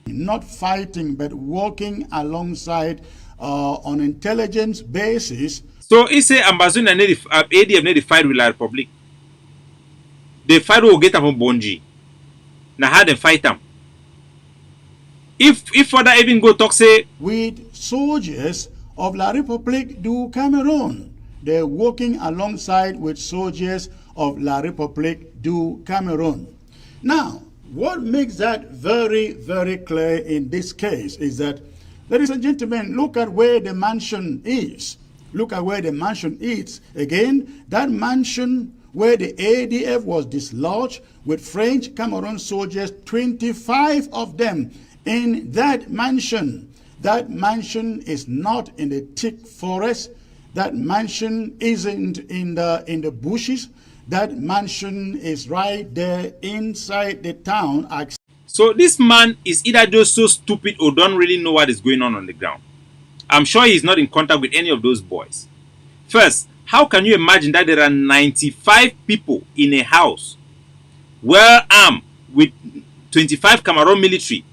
not fighting, but working alongside on intelligence basis. So he say Ambazonia ADF need to fight with La Republique. The fight will get them from Bonji. Now how they fight them? If further even go talk say with soldiers of La République du Cameroun, they're working alongside with soldiers of La République du Cameroun. Now, what makes that very, very clear in this case is that, ladies and gentlemen, look at where the mansion is. Look at where the mansion is. Again, that mansion where the ADF was dislodged with French Cameroon soldiers, 25 of them in that mansion. That mansion is not in the thick forest. That mansion isn't in the bushes. That mansion is right there inside the town. So this man is either just so stupid or don't really know what is going on the ground. I'm sure he's not in contact with any of those boys. First, how can you imagine that there are 95 people in a house, well armed with 25 Cameroon military,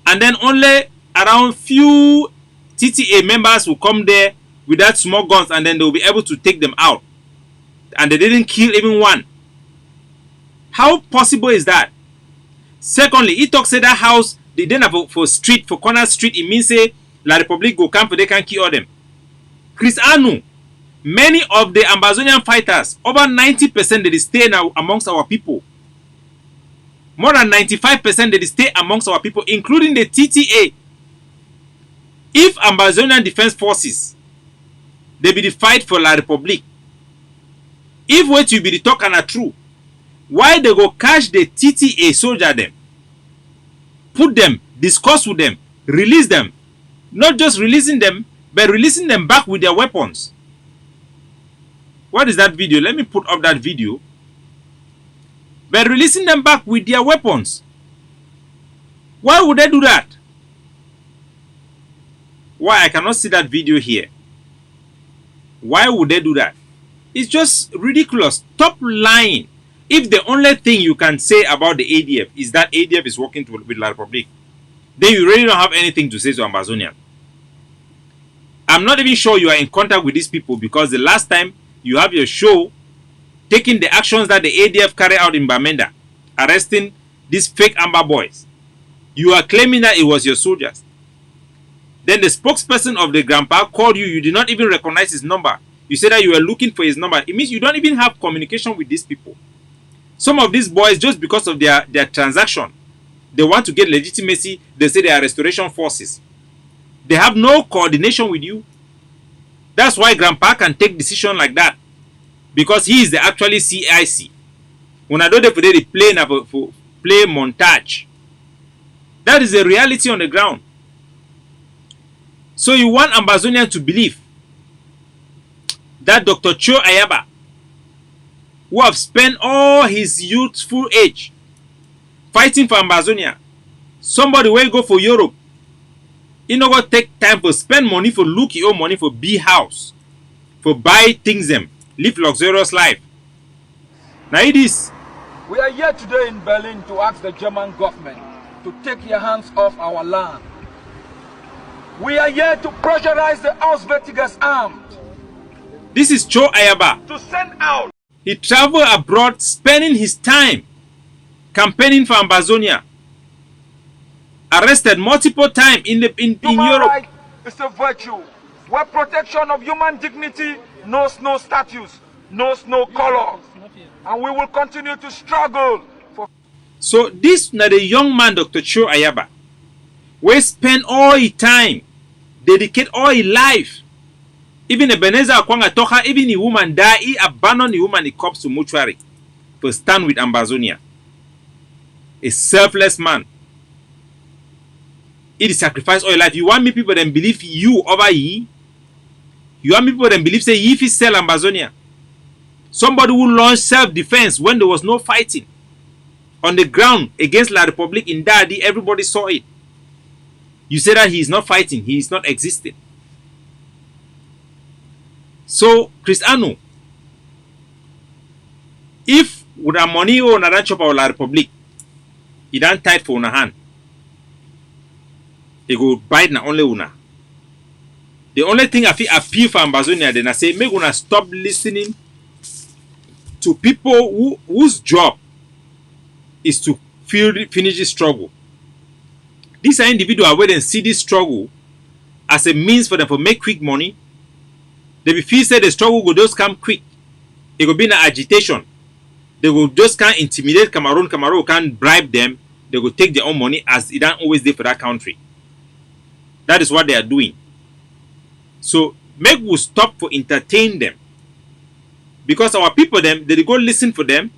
and then only around few TTA members will come there with that small guns, and then they'll be able to take them out, and they didn't kill even one? How possible is that? Secondly, he talks say that house they didn't have for corner street. It means say La Republique go camp, they can kill them. Chris Anu, many of the Ambazonian fighters, over 90% they stay now amongst our people. More than 95% they stay amongst our people, including the TTA. If Ambazonian Defense Forces they be the fight for La Republique. If what you be the talk and are true, why they go catch the TTA soldier them, put them, discuss with them, release them, not just releasing them, but releasing them back with their weapons. What is that video? Let me put up that video. But releasing them back with their weapons. Why would they do that? Why? I cannot see that video here. Why would they do that? It's just ridiculous. Stop lying. If the only thing you can say about the ADF is that ADF is working with La Republique, then you really don't have anything to say to Ambazonia. I'm not even sure you are in contact with these people, because the last time you have your show taking the actions that the ADF carry out in Bamenda, arresting these fake Amber boys, you are claiming that it was your soldiers. Then the spokesperson of the grandpa called you. You did not even recognize his number. You said that you were looking for his number. It means you don't even have communication with these people. Some of these boys, just because of their transaction, they want to get legitimacy. They say they are restoration forces. They have no coordination with you. That's why grandpa can take decision like that, because he is the actually CIC. When I do the play montage, that is the reality on the ground. So you want Ambazonian to believe that Dr. Cho Ayaba, who have spent all his youthful age fighting for Ambazonia, somebody will go for Europe, he no go take time to spend money for look your money for B house, for buy things them, live luxurious life. Now it is. We are here today in Berlin to ask the German government to take your hands off our land. We are here to pressurize the Auswärtiges Amt. This is Cho Ayaba. To send out. He traveled abroad, spending his time campaigning for Ambazonia. Arrested multiple times in Europe. Right is a virtue where protection of human dignity knows no status, knows no color. And we will continue to struggle for. So this na the young man, Dr. Cho Ayaba, we spend all his time, dedicate all his life. Even Ebenezer Akwanga Toha, even the woman die, he abandoned the woman, he comes to mortuary to stand with Ambazonia. A selfless man. He sacrificed all his life. You want me people then believe you over ye? You want me people then believe say ye if he sell Ambazonia? Somebody who launched self-defense when there was no fighting on the ground against La Republique in Dadi, everybody saw it. You say that he is not fighting, he is not existing. So, Cristiano, if with a money or another chop of La Republique, he don't tight for una hand, he go bite na only una. The only thing I feel appeal for Ambazonia, then I say, make una stop listening to people whose job is to finish this struggle. These are individuals where they see this struggle as a means for them to make quick money. They be feel say the struggle will just come quick. It will be an agitation. They will just can't intimidate Cameroon. Cameroon can't bribe them. They will take their own money as it don't always do for that country. That is what they are doing. So make we stop for entertain them. Because our people them, they go listen for them.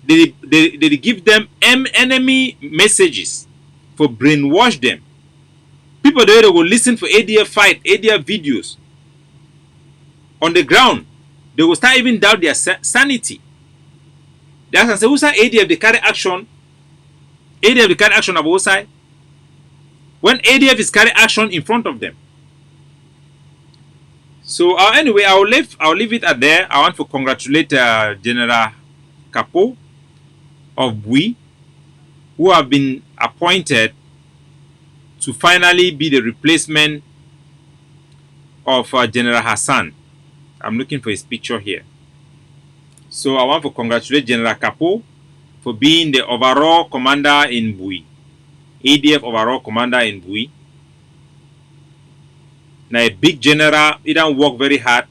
They give them enemy messages for brainwash them. People there they will listen for ADF fight, ADF videos. On the ground, they will start even doubt their sanity. They ask and say, who's ADF they carry action? ADF they carry action about side. When ADF is carry action in front of them. So anyway, I'll leave it at there. I want to congratulate General Capo of Bui, who have been appointed to finally be the replacement of General Hassan. I'm looking for his picture here. So I want to congratulate General Capo for being the overall commander in Bui, ADF overall commander in Bui. Now a big general, he don't work very hard.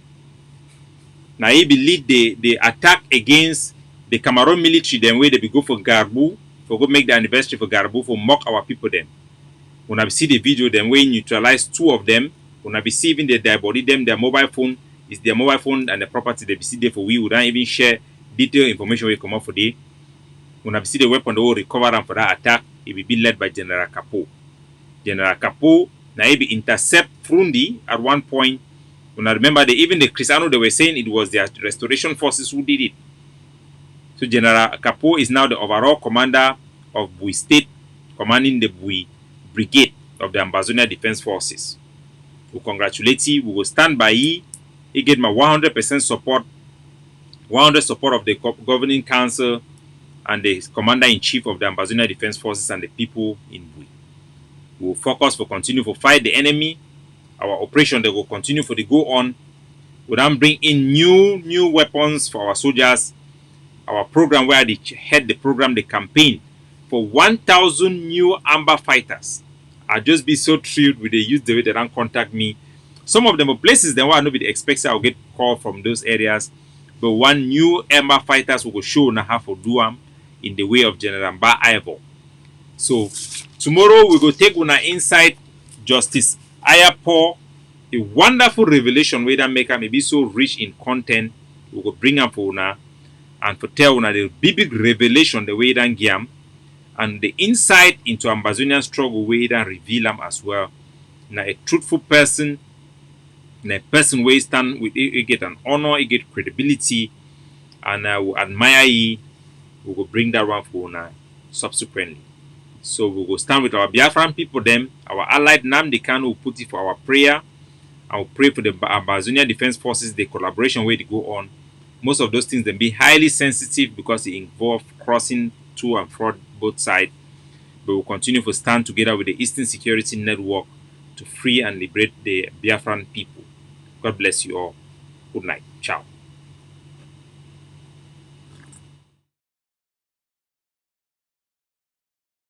Now he be lead the attack against the Cameroon military, then where they be go for Garbu, for go make the anniversary for Garbu, for mock our people then. When I see the video, then we neutralize two of them Una be see even their body, them, their mobile phone is their mobile phone and the property they be see there for we would not even share detailed information we come up for day. Una be see the weapon they will recover and for that attack, it will be led by General Capo. General Capo now he be intercept Frundi at one point. Una remember even the Cristiano they were saying it was their restoration forces who did it. So General Capo is now the overall commander of Bui State, commanding the Bui Brigade of the Ambazonia Defense Forces. We congratulate you. We will stand by you. He get my 100% support, 100 support of the governing council and the commander-in-chief of the Ambazonia Defense Forces and the people in Bui. We will focus for continue to fight the enemy. Our operation they will continue for the go on. We then bring in new weapons for our soldiers. Our program where they head the program, the campaign for 1,000 new Amber fighters. I'll just be so thrilled with the youth the way they don't contact me. Some of them are places then where nobody expects I'll get call from those areas. But one new Amber fighters will show na half of Duam in the way of General Mba Ivo. So tomorrow we will take una inside Justice Ayapo, a wonderful revelation where that maker may be so rich in content. We will bring up for una and for tell una the big revelation the way that giam and the insight into Ambazonian struggle way that reveal them as well. Now a truthful person, a person where stand with he get an honor, he get credibility, and I will admire ye. We will bring that one for una subsequently. So we will stand with our Biafran people, them, our allied Namdi Kanu will put it for our prayer. I will pray for the Ambazonia Defense Forces, the collaboration way to go on. Most of those things then be highly sensitive because it involve crossing to and fro both sides. But we'll continue to stand together with the Eastern Security Network to free and liberate the Biafran people. God bless you all. Good night. Ciao.